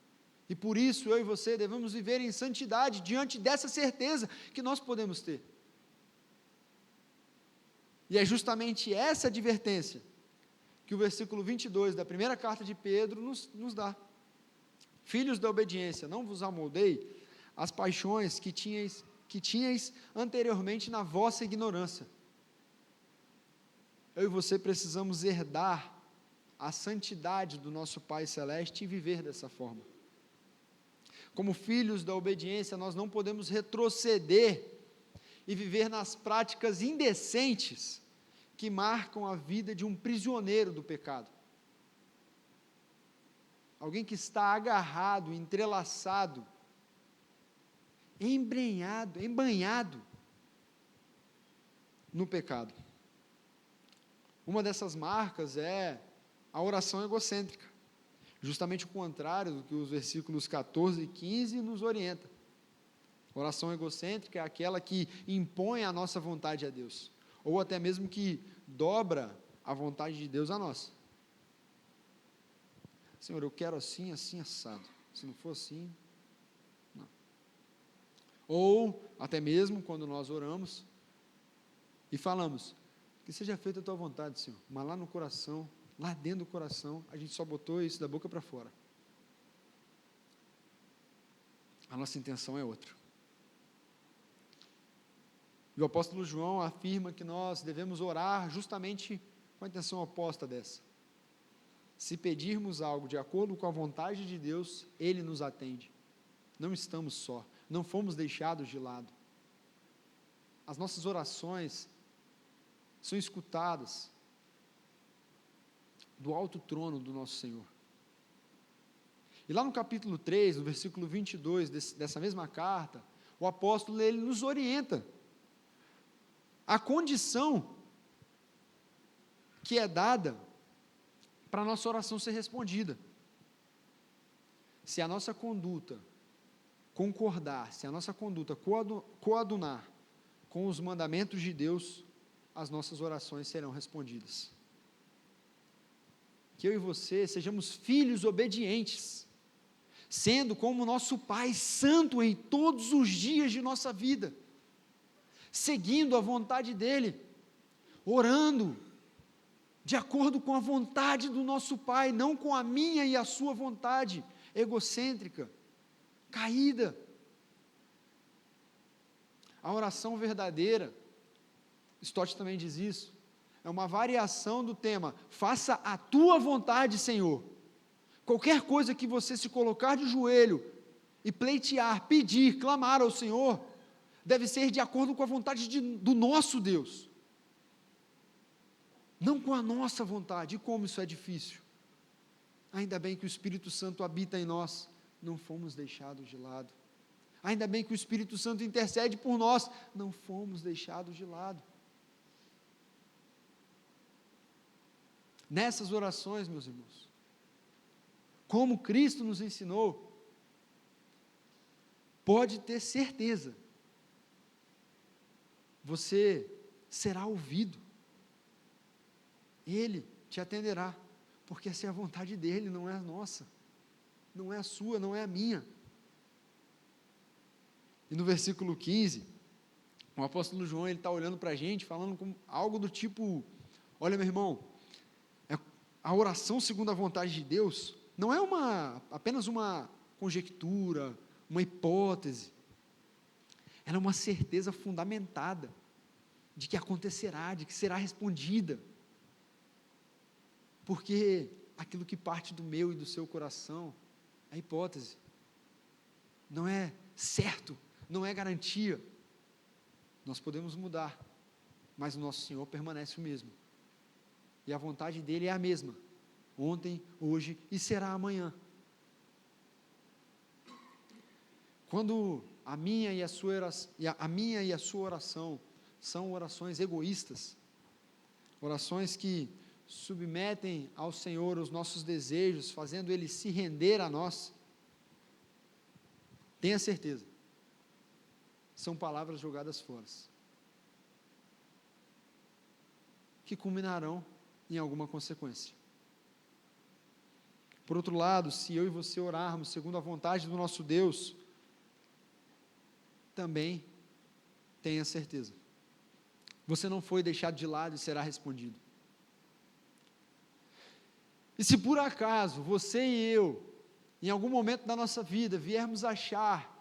E por isso eu e você devemos viver em santidade diante dessa certeza que nós podemos ter. E é justamente essa advertência que o versículo 22 da primeira carta de Pedro nos dá. Filhos da obediência, não vos amoldei as paixões que tinhais anteriormente na vossa ignorância. Eu e você precisamos herdar a santidade do nosso Pai Celeste e viver dessa forma. Como filhos da obediência, nós não podemos retroceder e viver nas práticas indecentes que marcam a vida de um prisioneiro do pecado. Alguém que está agarrado, entrelaçado, embanhado no pecado. Uma dessas marcas é a oração egocêntrica, justamente o contrário do que os versículos 14 e 15 nos orientam. A oração egocêntrica é aquela que impõe a nossa vontade a Deus, ou até mesmo que dobra a vontade de Deus a nossa. Senhor, eu quero assim, assim, assado. Se não for assim, não. Ou, até mesmo, quando nós oramos e falamos, que seja feita a tua vontade, Senhor, mas lá no coração, lá dentro do coração, a gente só botou isso da boca para fora. A nossa intenção é outra. E o apóstolo João afirma que nós devemos orar justamente com a intenção oposta dessa. Se pedirmos algo de acordo com a vontade de Deus, Ele nos atende. Não estamos só, não fomos deixados de lado. As nossas orações são escutadas do alto trono do nosso Senhor. E lá no capítulo 3, no versículo 22 dessa mesma carta, o apóstolo ele nos orienta a condição que é dada para a nossa oração ser respondida. Se a nossa conduta concordar, se a nossa conduta coadunar com os mandamentos de Deus, as nossas orações serão respondidas. Que eu e você sejamos filhos obedientes, sendo como nosso Pai santo em todos os dias de nossa vida, seguindo a vontade dEle, orando de acordo com a vontade do nosso Pai, não com a minha e a sua vontade egocêntrica, caída. A oração verdadeira, Stott também diz isso, é uma variação do tema, faça a tua vontade, Senhor. Qualquer coisa que você se colocar de joelho e pleitear, pedir, clamar ao Senhor, deve ser de acordo com a vontade do nosso Deus, não com a nossa vontade. E como isso é difícil. Ainda bem que o Espírito Santo habita em nós, não fomos deixados de lado. Ainda bem que o Espírito Santo intercede por nós, não fomos deixados de lado. Nessas orações, meus irmãos, como Cristo nos ensinou, pode ter certeza, você será ouvido, Ele te atenderá, porque essa é a vontade dEle, não é a nossa, não é a sua, não é a minha. E no versículo 15, o apóstolo João, ele está olhando para a gente, falando com algo do tipo, olha meu irmão, a oração segundo a vontade de Deus, não é apenas uma conjectura, uma hipótese, ela é uma certeza fundamentada, de que acontecerá, de que será respondida, porque aquilo que parte do meu e do seu coração, é hipótese, não é certo, não é garantia, nós podemos mudar, mas o nosso Senhor permanece o mesmo, e a vontade dEle é a mesma, ontem, hoje e será amanhã. Quando a minha e a sua oração são orações egoístas, orações que submetem ao Senhor os nossos desejos, fazendo Ele se render a nós, tenha certeza, são palavras jogadas fora, que culminarão em alguma consequência. Por outro lado, se eu e você orarmos segundo a vontade do nosso Deus, também tenha certeza, você não foi deixado de lado e será respondido. E se por acaso você e eu, em algum momento da nossa vida, viermos achar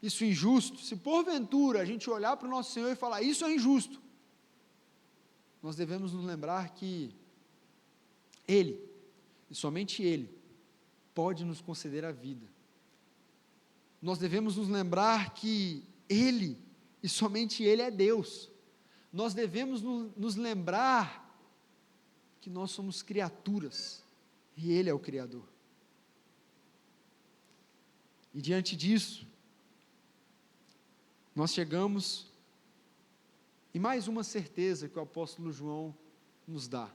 isso injusto, se porventura a gente olhar para o nosso Senhor e falar, isso é injusto, nós devemos nos lembrar que Ele, e somente Ele, pode nos conceder a vida. Nós devemos nos lembrar que Ele, e somente Ele é Deus. Nós devemos nos lembrar que nós somos criaturas, e Ele é o Criador. E diante disso, nós chegamos em mais uma certeza que o apóstolo João nos dá,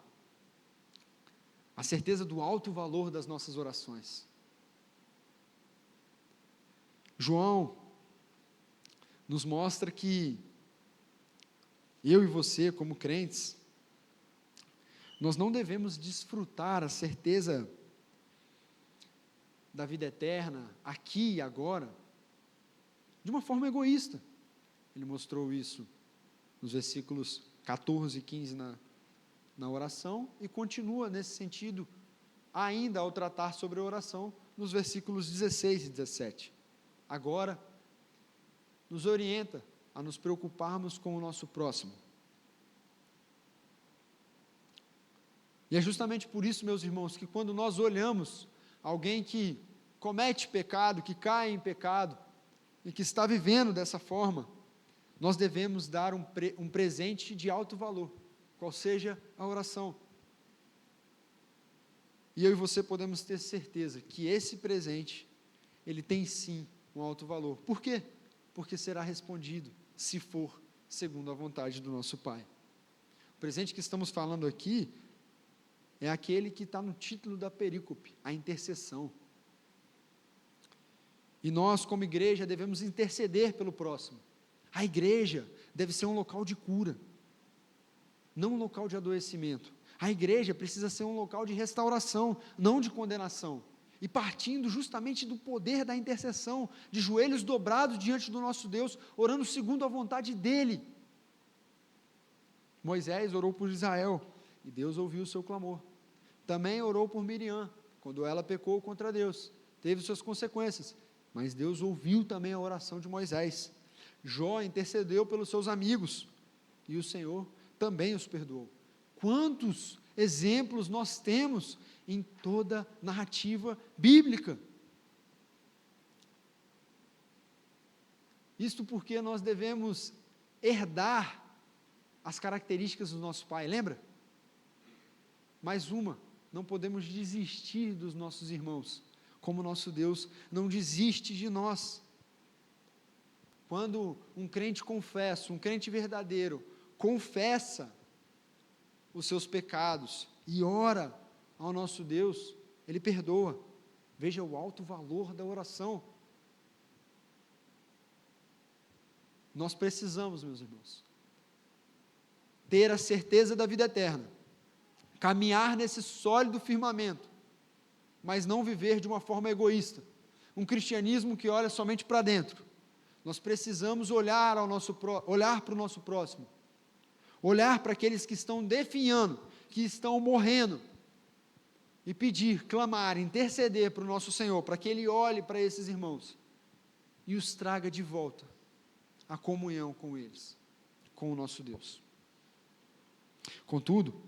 a certeza do alto valor das nossas orações. João nos mostra que eu e você, como crentes, nós não devemos desfrutar a certeza da vida eterna, aqui e agora, de uma forma egoísta. Ele mostrou isso nos versículos 14 e 15 na oração, e continua nesse sentido, ainda ao tratar sobre a oração, nos versículos 16 e 17. Agora, nos orienta a nos preocuparmos com o nosso próximo. E é justamente por isso, meus irmãos, que quando nós olhamos alguém que comete pecado, que cai em pecado, e que está vivendo dessa forma, nós devemos dar um presente de alto valor, qual seja a oração. E eu e você podemos ter certeza que esse presente, ele tem sim um alto valor. Por quê? Porque será respondido, se for segundo a vontade do nosso Pai. O presente que estamos falando aqui é aquele que está no título da perícope, a intercessão. E nós, como igreja, devemos interceder pelo próximo. A igreja deve ser um local de cura, não um local de adoecimento. A igreja precisa ser um local de restauração, não de condenação. E partindo justamente do poder da intercessão, de joelhos dobrados diante do nosso Deus, orando segundo a vontade dEle. Moisés orou por Israel, e Deus ouviu o seu clamor. Também orou por Miriam, quando ela pecou contra Deus, teve suas consequências, mas Deus ouviu também a oração de Moisés. Jó intercedeu pelos seus amigos, e o Senhor também os perdoou. Quantos exemplos nós temos em toda a narrativa bíblica? Isto porque nós devemos herdar as características do nosso Pai, lembra? Mais uma, não podemos desistir dos nossos irmãos, como nosso Deus não desiste de nós. Quando um crente confessa, um crente verdadeiro, confessa os seus pecados e ora ao nosso Deus, Ele perdoa. Veja o alto valor da oração. Nós precisamos, meus irmãos, ter a certeza da vida eterna, caminhar nesse sólido firmamento, mas não viver de uma forma egoísta, um cristianismo que olha somente para dentro. Nós precisamos olhar para o nosso próximo, olhar para aqueles que estão definhando, que estão morrendo, e pedir, clamar, interceder para o nosso Senhor, para que Ele olhe para esses irmãos, e os traga de volta à comunhão com eles, com o nosso Deus. Contudo,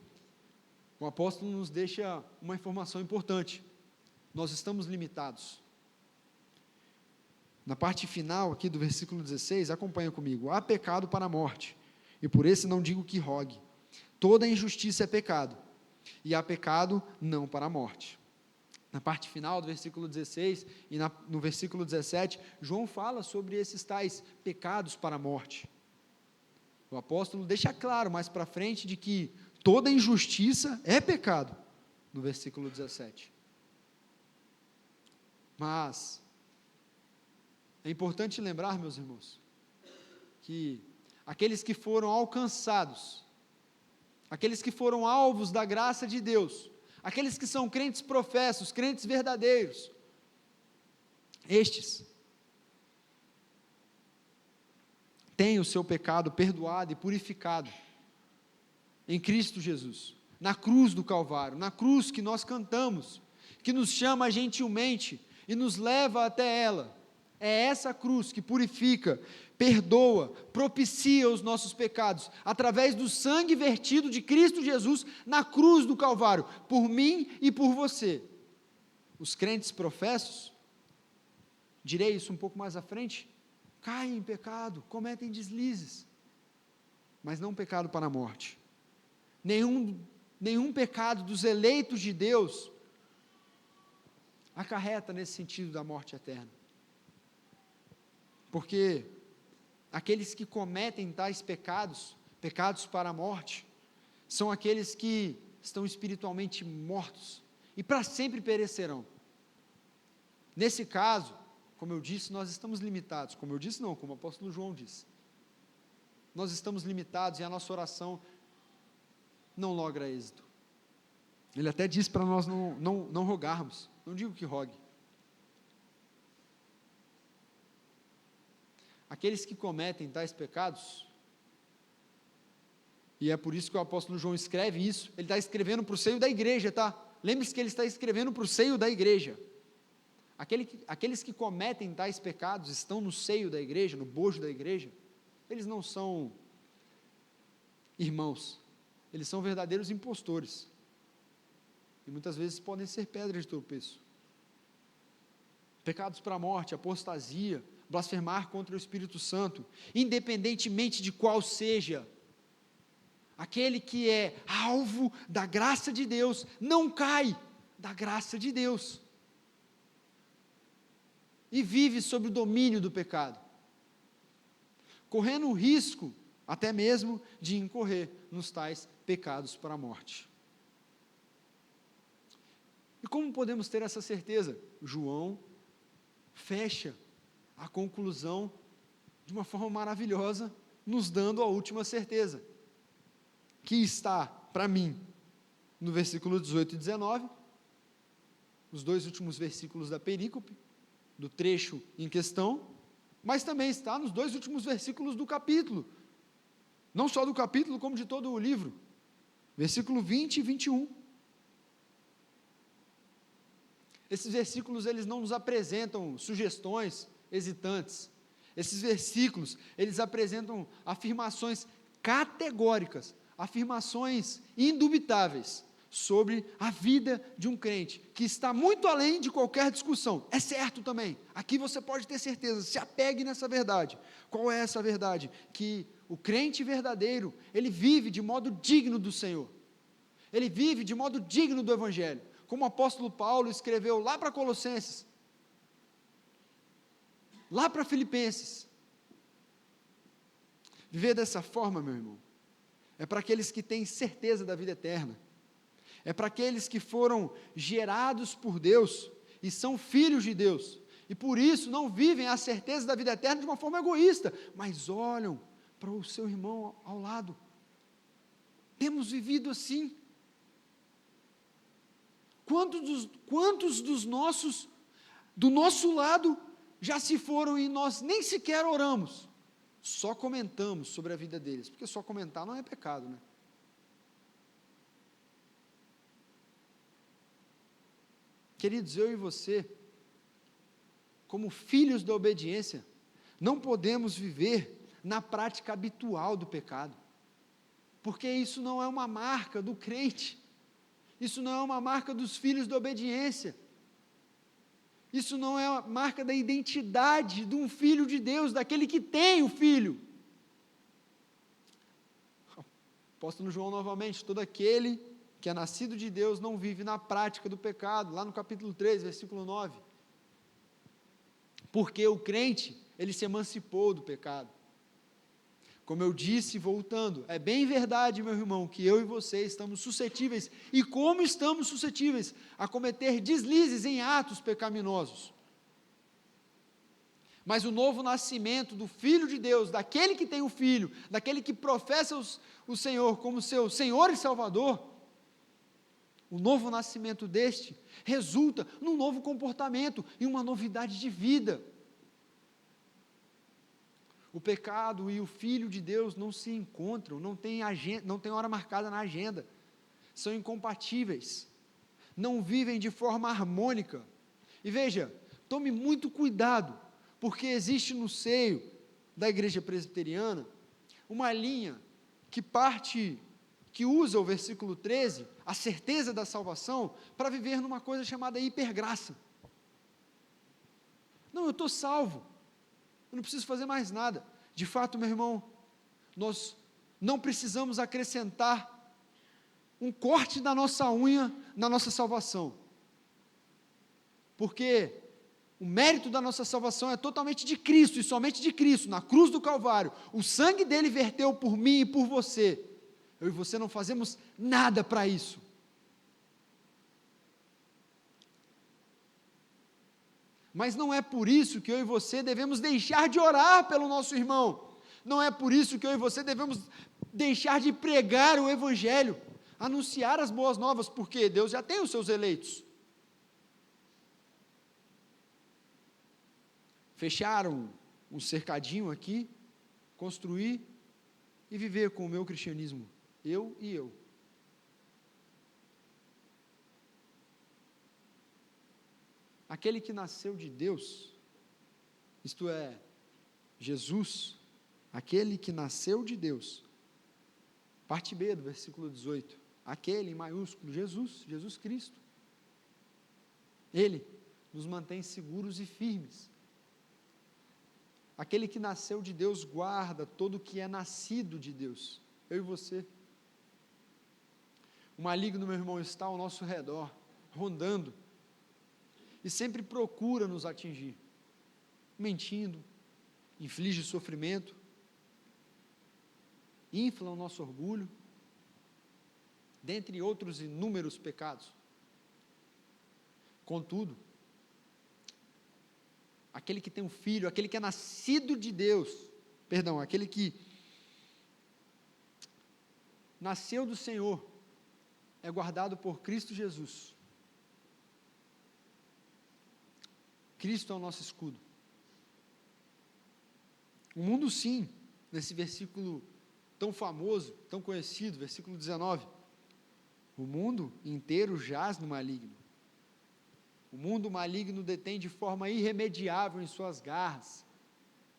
o apóstolo nos deixa uma informação importante: nós estamos limitados. Na parte final aqui do versículo 16, acompanha comigo: há pecado para a morte, e por esse não digo que rogue. Toda injustiça é pecado, e há pecado não para a morte. Na parte final do versículo 16 e no versículo 17, João fala sobre esses tais pecados para a morte. O apóstolo deixa claro mais para frente de que toda injustiça é pecado, no versículo 17. Mas é importante lembrar, meus irmãos, que aqueles que foram alcançados, aqueles que foram alvos da graça de Deus, aqueles que são crentes professos, crentes verdadeiros, estes têm o seu pecado perdoado e purificado em Cristo Jesus, na cruz do Calvário, na cruz que nós cantamos, que nos chama gentilmente e nos leva até ela. É essa cruz que purifica, perdoa, propicia os nossos pecados, através do sangue vertido de Cristo Jesus na cruz do Calvário, por mim e por você. Os crentes professos, direi isso um pouco mais à frente, caem em pecado, cometem deslizes, mas não pecado para a morte. Nenhum pecado dos eleitos de Deus acarreta nesse sentido da morte eterna. Porque aqueles que cometem tais pecados, pecados para a morte, são aqueles que estão espiritualmente mortos e para sempre perecerão. Nesse caso, como eu disse, nós estamos limitados. Como eu disse, não, como o apóstolo João disse. Nós estamos limitados e a nossa oração não logra êxito. Ele até diz para nós não rogarmos. Não digo que rogue. Aqueles que cometem tais pecados, e é por isso que o apóstolo João escreve isso, ele está escrevendo para o seio da igreja, tá? Lembre-se que ele está escrevendo para o seio da igreja. Aqueles que cometem tais pecados, estão no seio da igreja, no bojo da igreja, eles não são irmãos, eles são verdadeiros impostores, e muitas vezes podem ser pedras de tropeço. Pecados para a morte, apostasia, blasfemar contra o Espírito Santo, independentemente de qual seja, aquele que é alvo da graça de Deus, não cai da graça de Deus, e vive sob o domínio do pecado, correndo o risco, até mesmo, de incorrer nos tais pecados para a morte. E como podemos ter essa certeza? João fecha a conclusão de uma forma maravilhosa, nos dando a última certeza, que está, para mim, no versículo 18 e 19, os dois últimos versículos da perícope, do trecho em questão, mas também está nos dois últimos versículos do capítulo, não só do capítulo, como de todo o livro, versículo 20 e 21. Esses versículos, eles não nos apresentam sugestões hesitantes. Esses versículos, eles apresentam afirmações categóricas, afirmações indubitáveis sobre a vida de um crente, que está muito além de qualquer discussão. É certo também, aqui você pode ter certeza, se apegue nessa verdade. Qual é essa verdade? Que o crente verdadeiro, ele vive de modo digno do Senhor, ele vive de modo digno do Evangelho, como o apóstolo Paulo escreveu lá para Colossenses, lá para Filipenses. Viver dessa forma, meu irmão, é para aqueles que têm certeza da vida eterna, é para aqueles que foram gerados por Deus e são filhos de Deus, e por isso não vivem a certeza da vida eterna de uma forma egoísta, mas olham para o seu irmão ao lado. Temos vivido assim. Quantos do nosso lado já se foram e nós nem sequer oramos, só comentamos sobre a vida deles, porque só comentar não é pecado, né? Queridos, eu e você, como filhos da obediência, não podemos viver na prática habitual do pecado, porque isso não é uma marca do crente, isso não é uma marca dos filhos da obediência, isso não é a marca da identidade de um filho de Deus, daquele que tem o filho. Apóstolo João novamente, todo aquele que é nascido de Deus não vive na prática do pecado, lá no capítulo 3, versículo 9. Porque o crente, ele se emancipou do pecado. Como eu disse, voltando, é bem verdade, meu irmão, que eu e você estamos suscetíveis, e como estamos suscetíveis a cometer deslizes em atos pecaminosos. Mas o novo nascimento do Filho de Deus, daquele que tem o Filho, daquele que professa o Senhor como seu Senhor e Salvador, o novo nascimento deste resulta num novo comportamento e uma novidade de vida. O pecado e o Filho de Deus não se encontram, não tem hora marcada na agenda, são incompatíveis, não vivem de forma harmônica. E veja, tome muito cuidado, porque existe no seio da igreja presbiteriana uma linha que usa o versículo 13, a certeza da salvação, para viver numa coisa chamada hipergraça. Não, eu estou salvo, eu não preciso fazer mais nada. De fato, meu irmão, nós não precisamos acrescentar um corte da nossa unha na nossa salvação, porque o mérito da nossa salvação é totalmente de Cristo, e somente de Cristo, na cruz do Calvário. O sangue dele verteu por mim e por você. Eu e você não fazemos nada para isso. Mas não é por isso que eu e você devemos deixar de orar pelo nosso irmão. Não é por isso que eu e você devemos deixar de pregar o Evangelho, anunciar as boas novas, porque Deus já tem os seus eleitos. Fechar um cercadinho aqui, construir e viver com o meu cristianismo, eu e eu. Aquele que nasceu de Deus, isto é, Jesus, aquele que nasceu de Deus, parte B do versículo 18, aquele em maiúsculo, Jesus Cristo, Ele nos mantém seguros e firmes. Aquele que nasceu de Deus guarda todo o que é nascido de Deus, eu e você. O maligno, meu irmão, está ao nosso redor, rondando, e sempre procura nos atingir, mentindo, inflige sofrimento, infla o nosso orgulho, dentre outros inúmeros pecados. Contudo, aquele que tem um filho, aquele que é nascido de Deus, aquele que nasceu do Senhor, é guardado por Cristo Jesus. Cristo é o nosso escudo. O mundo, sim, nesse versículo tão famoso, tão conhecido, versículo 19, o mundo inteiro jaz no maligno. O mundo maligno detém de forma irremediável em suas garras,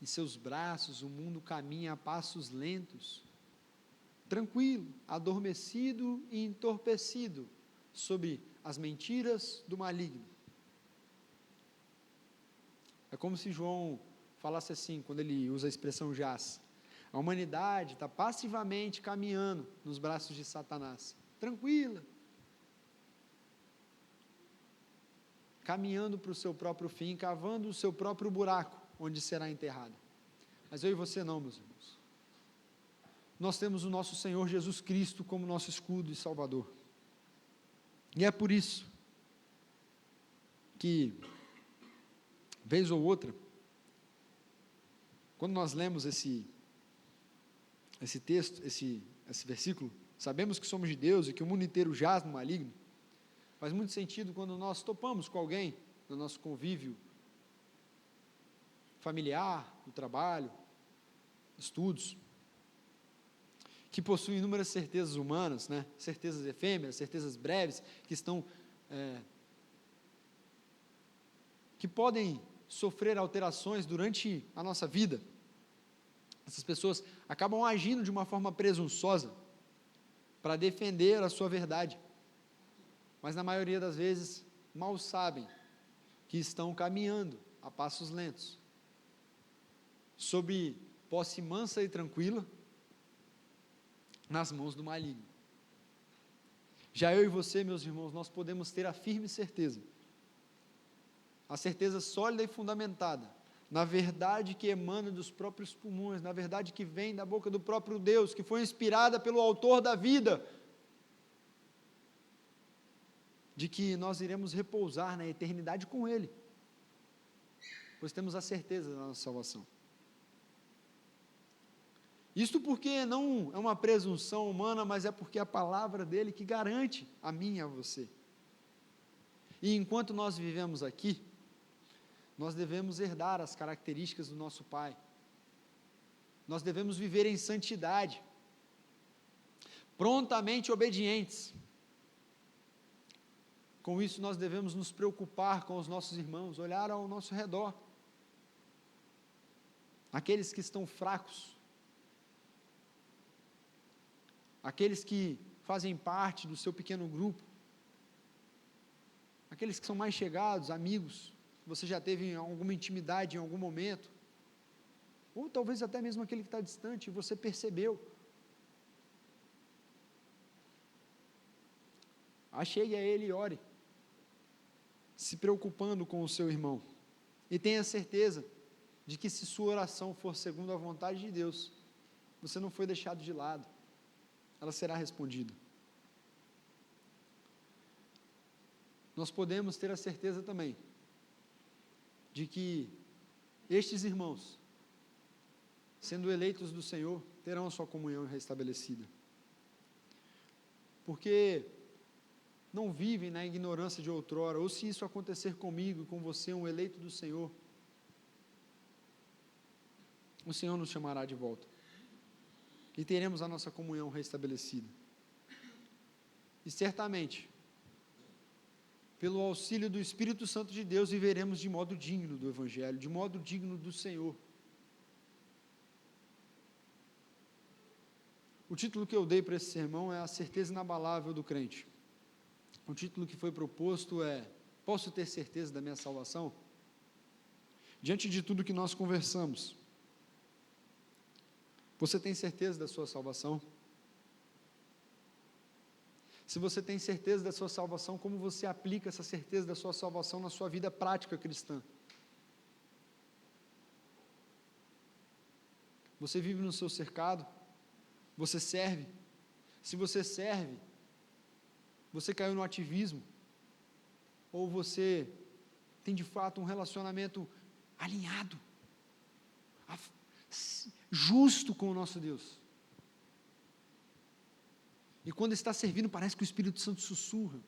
em seus braços, o mundo caminha a passos lentos, tranquilo, adormecido e entorpecido, sob as mentiras do maligno. É como se João falasse assim, quando ele usa a expressão jaz, a humanidade está passivamente caminhando nos braços de Satanás, tranquila, caminhando para o seu próprio fim, cavando o seu próprio buraco, onde será enterrada. Mas eu e você não, meus irmãos. Nós temos o nosso Senhor Jesus Cristo como nosso escudo e Salvador. E é por isso que, vez ou outra, quando nós lemos esse texto, esse versículo, sabemos que somos de Deus e que o mundo inteiro jaz no maligno. Faz muito sentido quando nós topamos com alguém no nosso convívio familiar, no trabalho, estudos, que possuem inúmeras certezas humanas, certezas efêmeras, certezas breves, que podem sofrer alterações durante a nossa vida. Essas pessoas acabam agindo de uma forma presunçosa para defender a sua verdade, mas na maioria das vezes mal sabem que estão caminhando a passos lentos, sob posse mansa e tranquila, nas mãos do maligno. Já eu e você, meus irmãos, nós podemos ter a firme certeza, a certeza sólida e fundamentada, na verdade que emana dos próprios pulmões, na verdade que vem da boca do próprio Deus, que foi inspirada pelo autor da vida, de que nós iremos repousar na eternidade com Ele, pois temos a certeza da nossa salvação. Isto porque não é uma presunção humana, mas é porque é a palavra dele que garante a mim e a você. E enquanto nós vivemos aqui, nós devemos herdar as características do nosso Pai. Nós devemos viver em santidade, prontamente obedientes. Com isso, nós devemos nos preocupar com os nossos irmãos, olhar ao nosso redor, aqueles que estão fracos, aqueles que fazem parte do seu pequeno grupo, aqueles que são mais chegados, amigos, que você já teve alguma intimidade em algum momento, ou talvez até mesmo aquele que está distante e você percebeu. Achegue a ele e ore, se preocupando com o seu irmão, e tenha certeza de que se sua oração for segundo a vontade de Deus, você não foi deixado de lado, ela será respondida. Nós podemos ter a certeza também de que estes irmãos, sendo eleitos do Senhor, terão a sua comunhão restabelecida, porque não vivem na ignorância de outrora, ou se isso acontecer comigo e com você, um eleito do Senhor, o Senhor nos chamará de volta, e teremos a nossa comunhão restabelecida, e certamente, pelo auxílio do Espírito Santo de Deus, viveremos de modo digno do Evangelho, de modo digno do Senhor. O título que eu dei para esse sermão é A Certeza Inabalável do Crente. O título que foi proposto é: posso ter certeza da minha salvação? Diante de tudo que nós conversamos, você tem certeza da sua salvação? Se você tem certeza da sua salvação, como você aplica essa certeza da sua salvação na sua vida prática cristã? Você vive no seu cercado? Você serve? Se você serve, você caiu no ativismo? Ou você tem de fato um relacionamento alinhado, justo com o nosso Deus? E quando está servindo, parece que o Espírito Santo sussurra.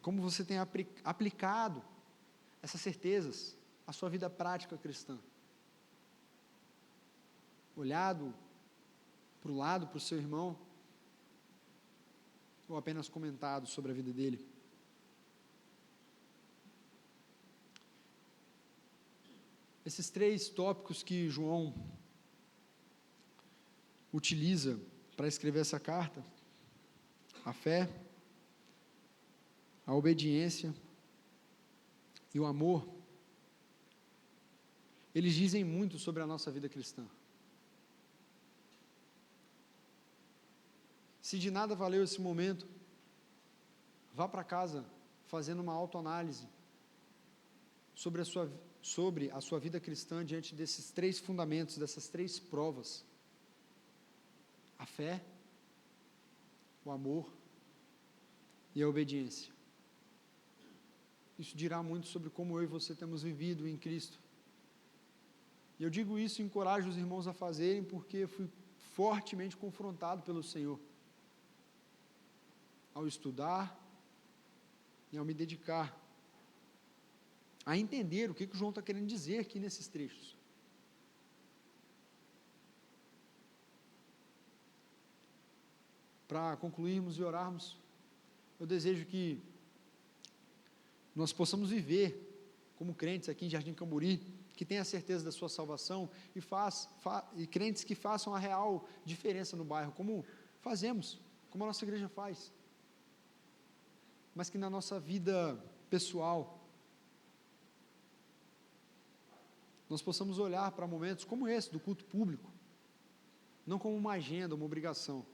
Como você tem aplicado essas certezas à sua vida prática cristã? Olhado para o lado, para o seu irmão, ou apenas comentado sobre a vida dele? Esses 3 tópicos que João utiliza para escrever essa carta, a fé, a obediência e o amor, eles dizem muito sobre a nossa vida cristã. Se de nada valeu esse momento, vá para casa fazendo uma autoanálise sobre a sua vida cristã diante desses 3 fundamentos, dessas 3 provas: a fé, o amor e a obediência. Isso dirá muito sobre como eu e você temos vivido em Cristo. E eu digo isso e encorajo os irmãos a fazerem, porque fui fortemente confrontado pelo Senhor ao estudar e ao me dedicar a entender o que o João está querendo dizer aqui nesses trechos. Para concluirmos e orarmos, eu desejo que nós possamos viver como crentes aqui em Jardim Camburi, que tenham a certeza da sua salvação e crentes que façam a real diferença no bairro, como fazemos, como a nossa igreja faz, mas que na nossa vida pessoal nós possamos olhar para momentos como esse do culto público não como uma agenda, uma obrigação,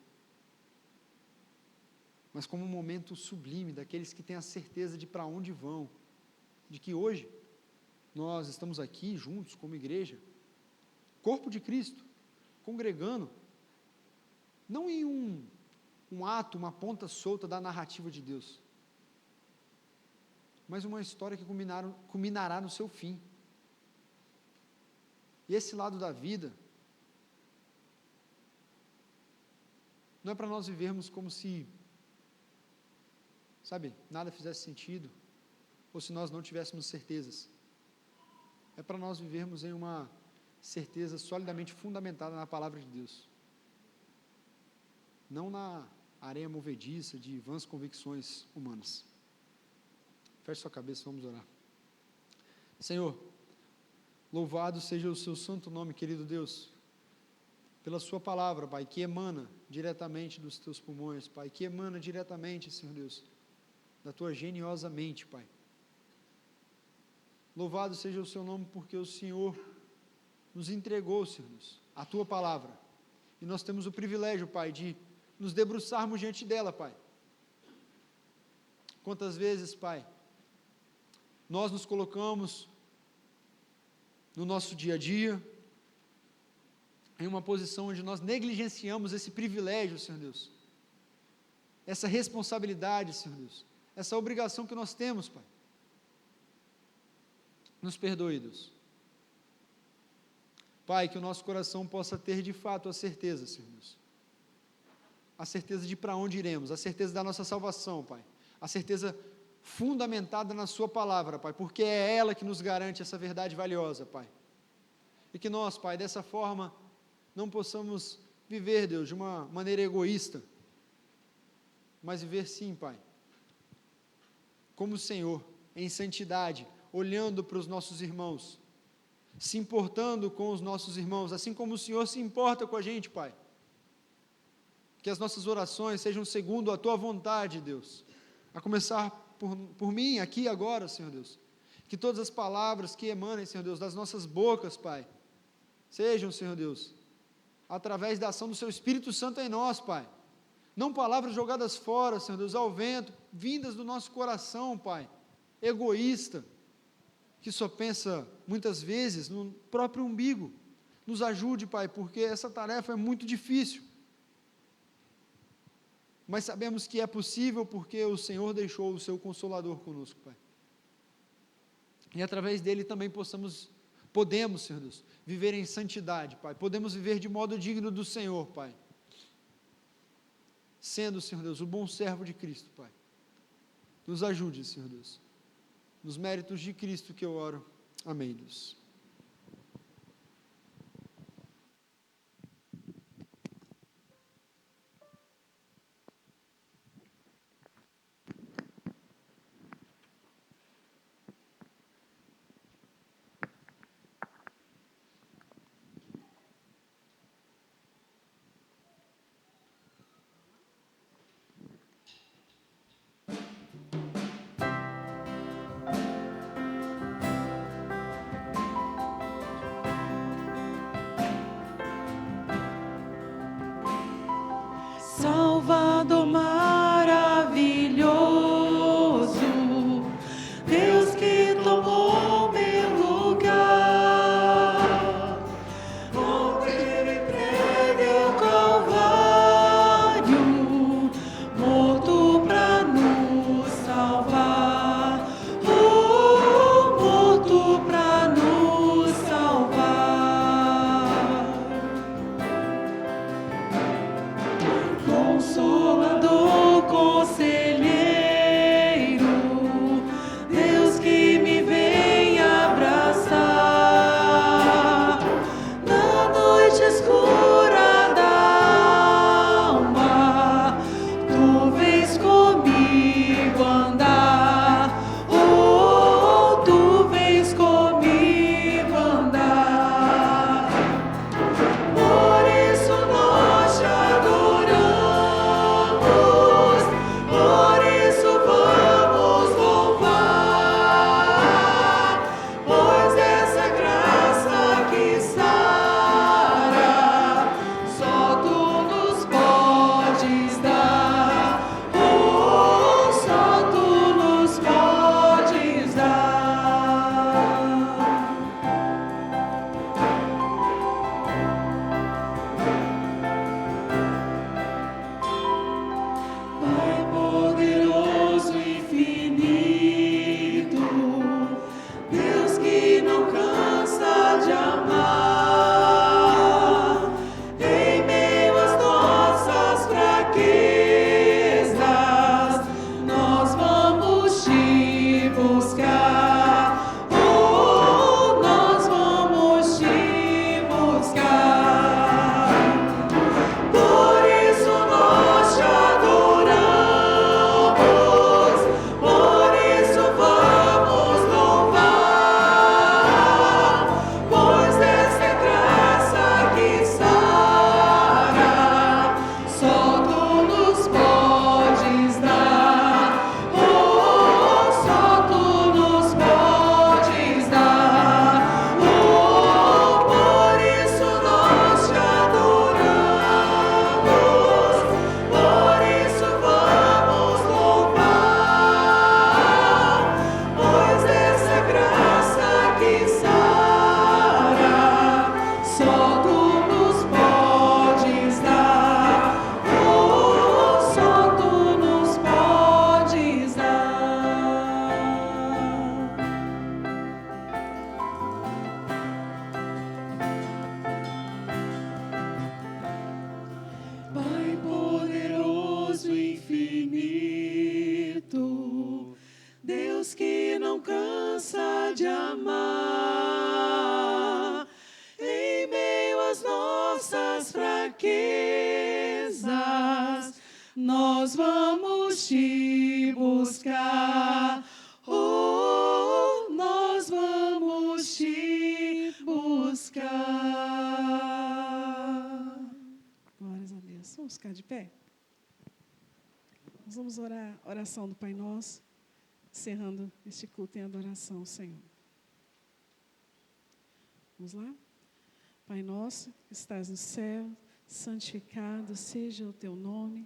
mas como um momento sublime daqueles que têm a certeza de para onde vão, de que hoje nós estamos aqui juntos como igreja, corpo de Cristo, congregando, não em um ato, uma ponta solta da narrativa de Deus, mas uma história que culminará no seu fim. E esse lado da vida não é para nós vivermos como se, sabe, nada fizesse sentido, ou se nós não tivéssemos certezas. É para nós vivermos em uma certeza solidamente fundamentada na palavra de Deus, não na areia movediça de vãs convicções humanas. Feche sua cabeça, vamos orar. Senhor, louvado seja o seu santo nome, querido Deus, pela sua palavra, Pai, que emana diretamente dos teus pulmões, Pai, que emana diretamente, Senhor Deus, da tua geniosa mente, Pai. Louvado seja o seu nome, porque o Senhor nos entregou, Senhor Deus, a tua palavra, e nós temos o privilégio, Pai, de nos debruçarmos diante dela, Pai. Quantas vezes, Pai, nós nos colocamos no nosso dia a dia em uma posição onde nós negligenciamos esse privilégio, Senhor Deus, essa responsabilidade, Senhor Deus, essa obrigação que nós temos, Pai. Nos perdoe, Deus. Pai, que o nosso coração possa ter de fato a certeza, Senhor Deus, a certeza de para onde iremos, a certeza da nossa salvação, Pai, a certeza fundamentada na sua palavra, Pai, porque é ela que nos garante essa verdade valiosa, Pai. E que nós, Pai, dessa forma, não possamos viver, Deus, de uma maneira egoísta, mas viver sim, Pai, como o Senhor, em santidade, olhando para os nossos irmãos, se importando com os nossos irmãos, assim como o Senhor se importa com a gente, Pai. Que as nossas orações sejam segundo a tua vontade, Deus, a começar por mim, aqui e agora, Senhor Deus, que todas as palavras que emanem, Senhor Deus, das nossas bocas, Pai, sejam, Senhor Deus, através da ação do Seu Espírito Santo em nós, Pai, não palavras jogadas fora, Senhor Deus, ao vento, vindas do nosso coração, Pai, egoísta, que só pensa, muitas vezes, no próprio umbigo. Nos ajude, Pai, porque essa tarefa é muito difícil, mas sabemos que é possível porque o Senhor deixou o Seu Consolador conosco, Pai. E através dele também podemos, Senhor Deus, viver em santidade, Pai. Podemos viver de modo digno do Senhor, Pai. Sendo, Senhor Deus, o bom servo de Cristo, Pai. Nos ajude, Senhor Deus. Nos méritos de Cristo que eu oro. Amém, Deus. Salvador maravilhoso, Deus que tomou meu lugar, morrer entregue ao Calvário, morto pra nos salvar, morto pra nos salvar. Consolador fraquezas, nós vamos te buscar. Oh, nós vamos te buscar. Glórias a Deus. Vamos ficar de pé? Nós vamos orar a oração do Pai Nosso, encerrando este culto em adoração ao Senhor. Vamos lá? Pai nosso, que estás no céu, santificado seja o teu nome.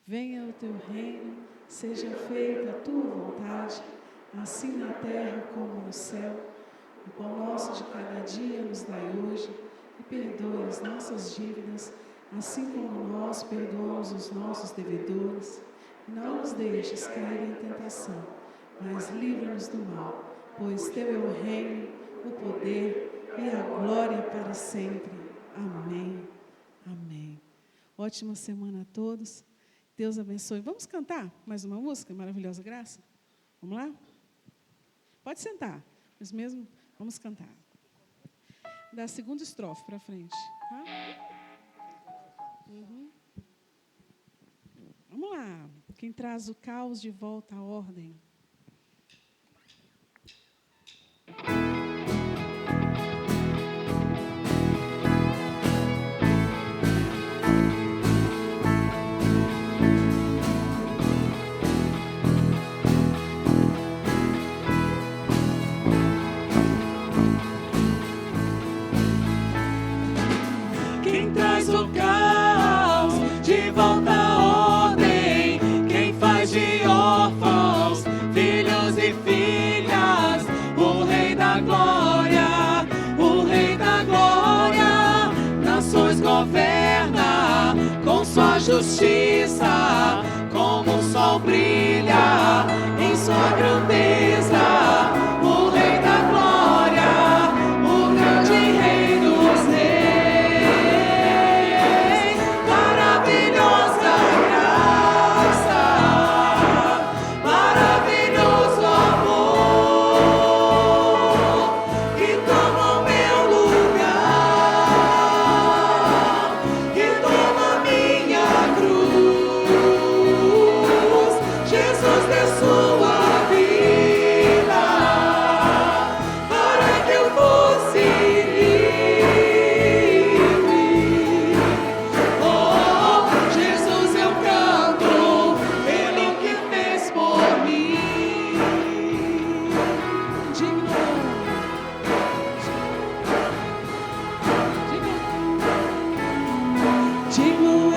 Venha o teu reino, seja feita a tua vontade, assim na terra como no céu. O pão nosso de cada dia nos dai hoje, e perdoe as nossas dívidas, assim como nós perdoamos os nossos devedores. Não nos deixes cair em tentação, mas livra-nos do mal, pois teu é o reino, o poder e a glória para sempre. Amém. Amém. Ótima semana a todos. Deus abençoe. Vamos cantar mais uma música, Maravilhosa Graça? Vamos lá? Pode sentar, mas mesmo vamos cantar. Da segunda estrofe para frente. Tá? Vamos lá. Quem traz o caos de volta à ordem. Quem traz o caos de volta à ordem, quem faz de órfãos filhos e filhas, o Rei da Glória, o Rei da Glória, nações governa com sua justiça, como o sol brilha em sua grandeza, o Rei da Glória, o grande Rei dos Reis, maravilhosa graça, maravilhoso amor, que toma o meu lugar, que toma a minha cruz, Jesus de sua vida, para que eu fosse livre. Oh, Jesus, eu canto pelo que fez por mim. Digno. Digno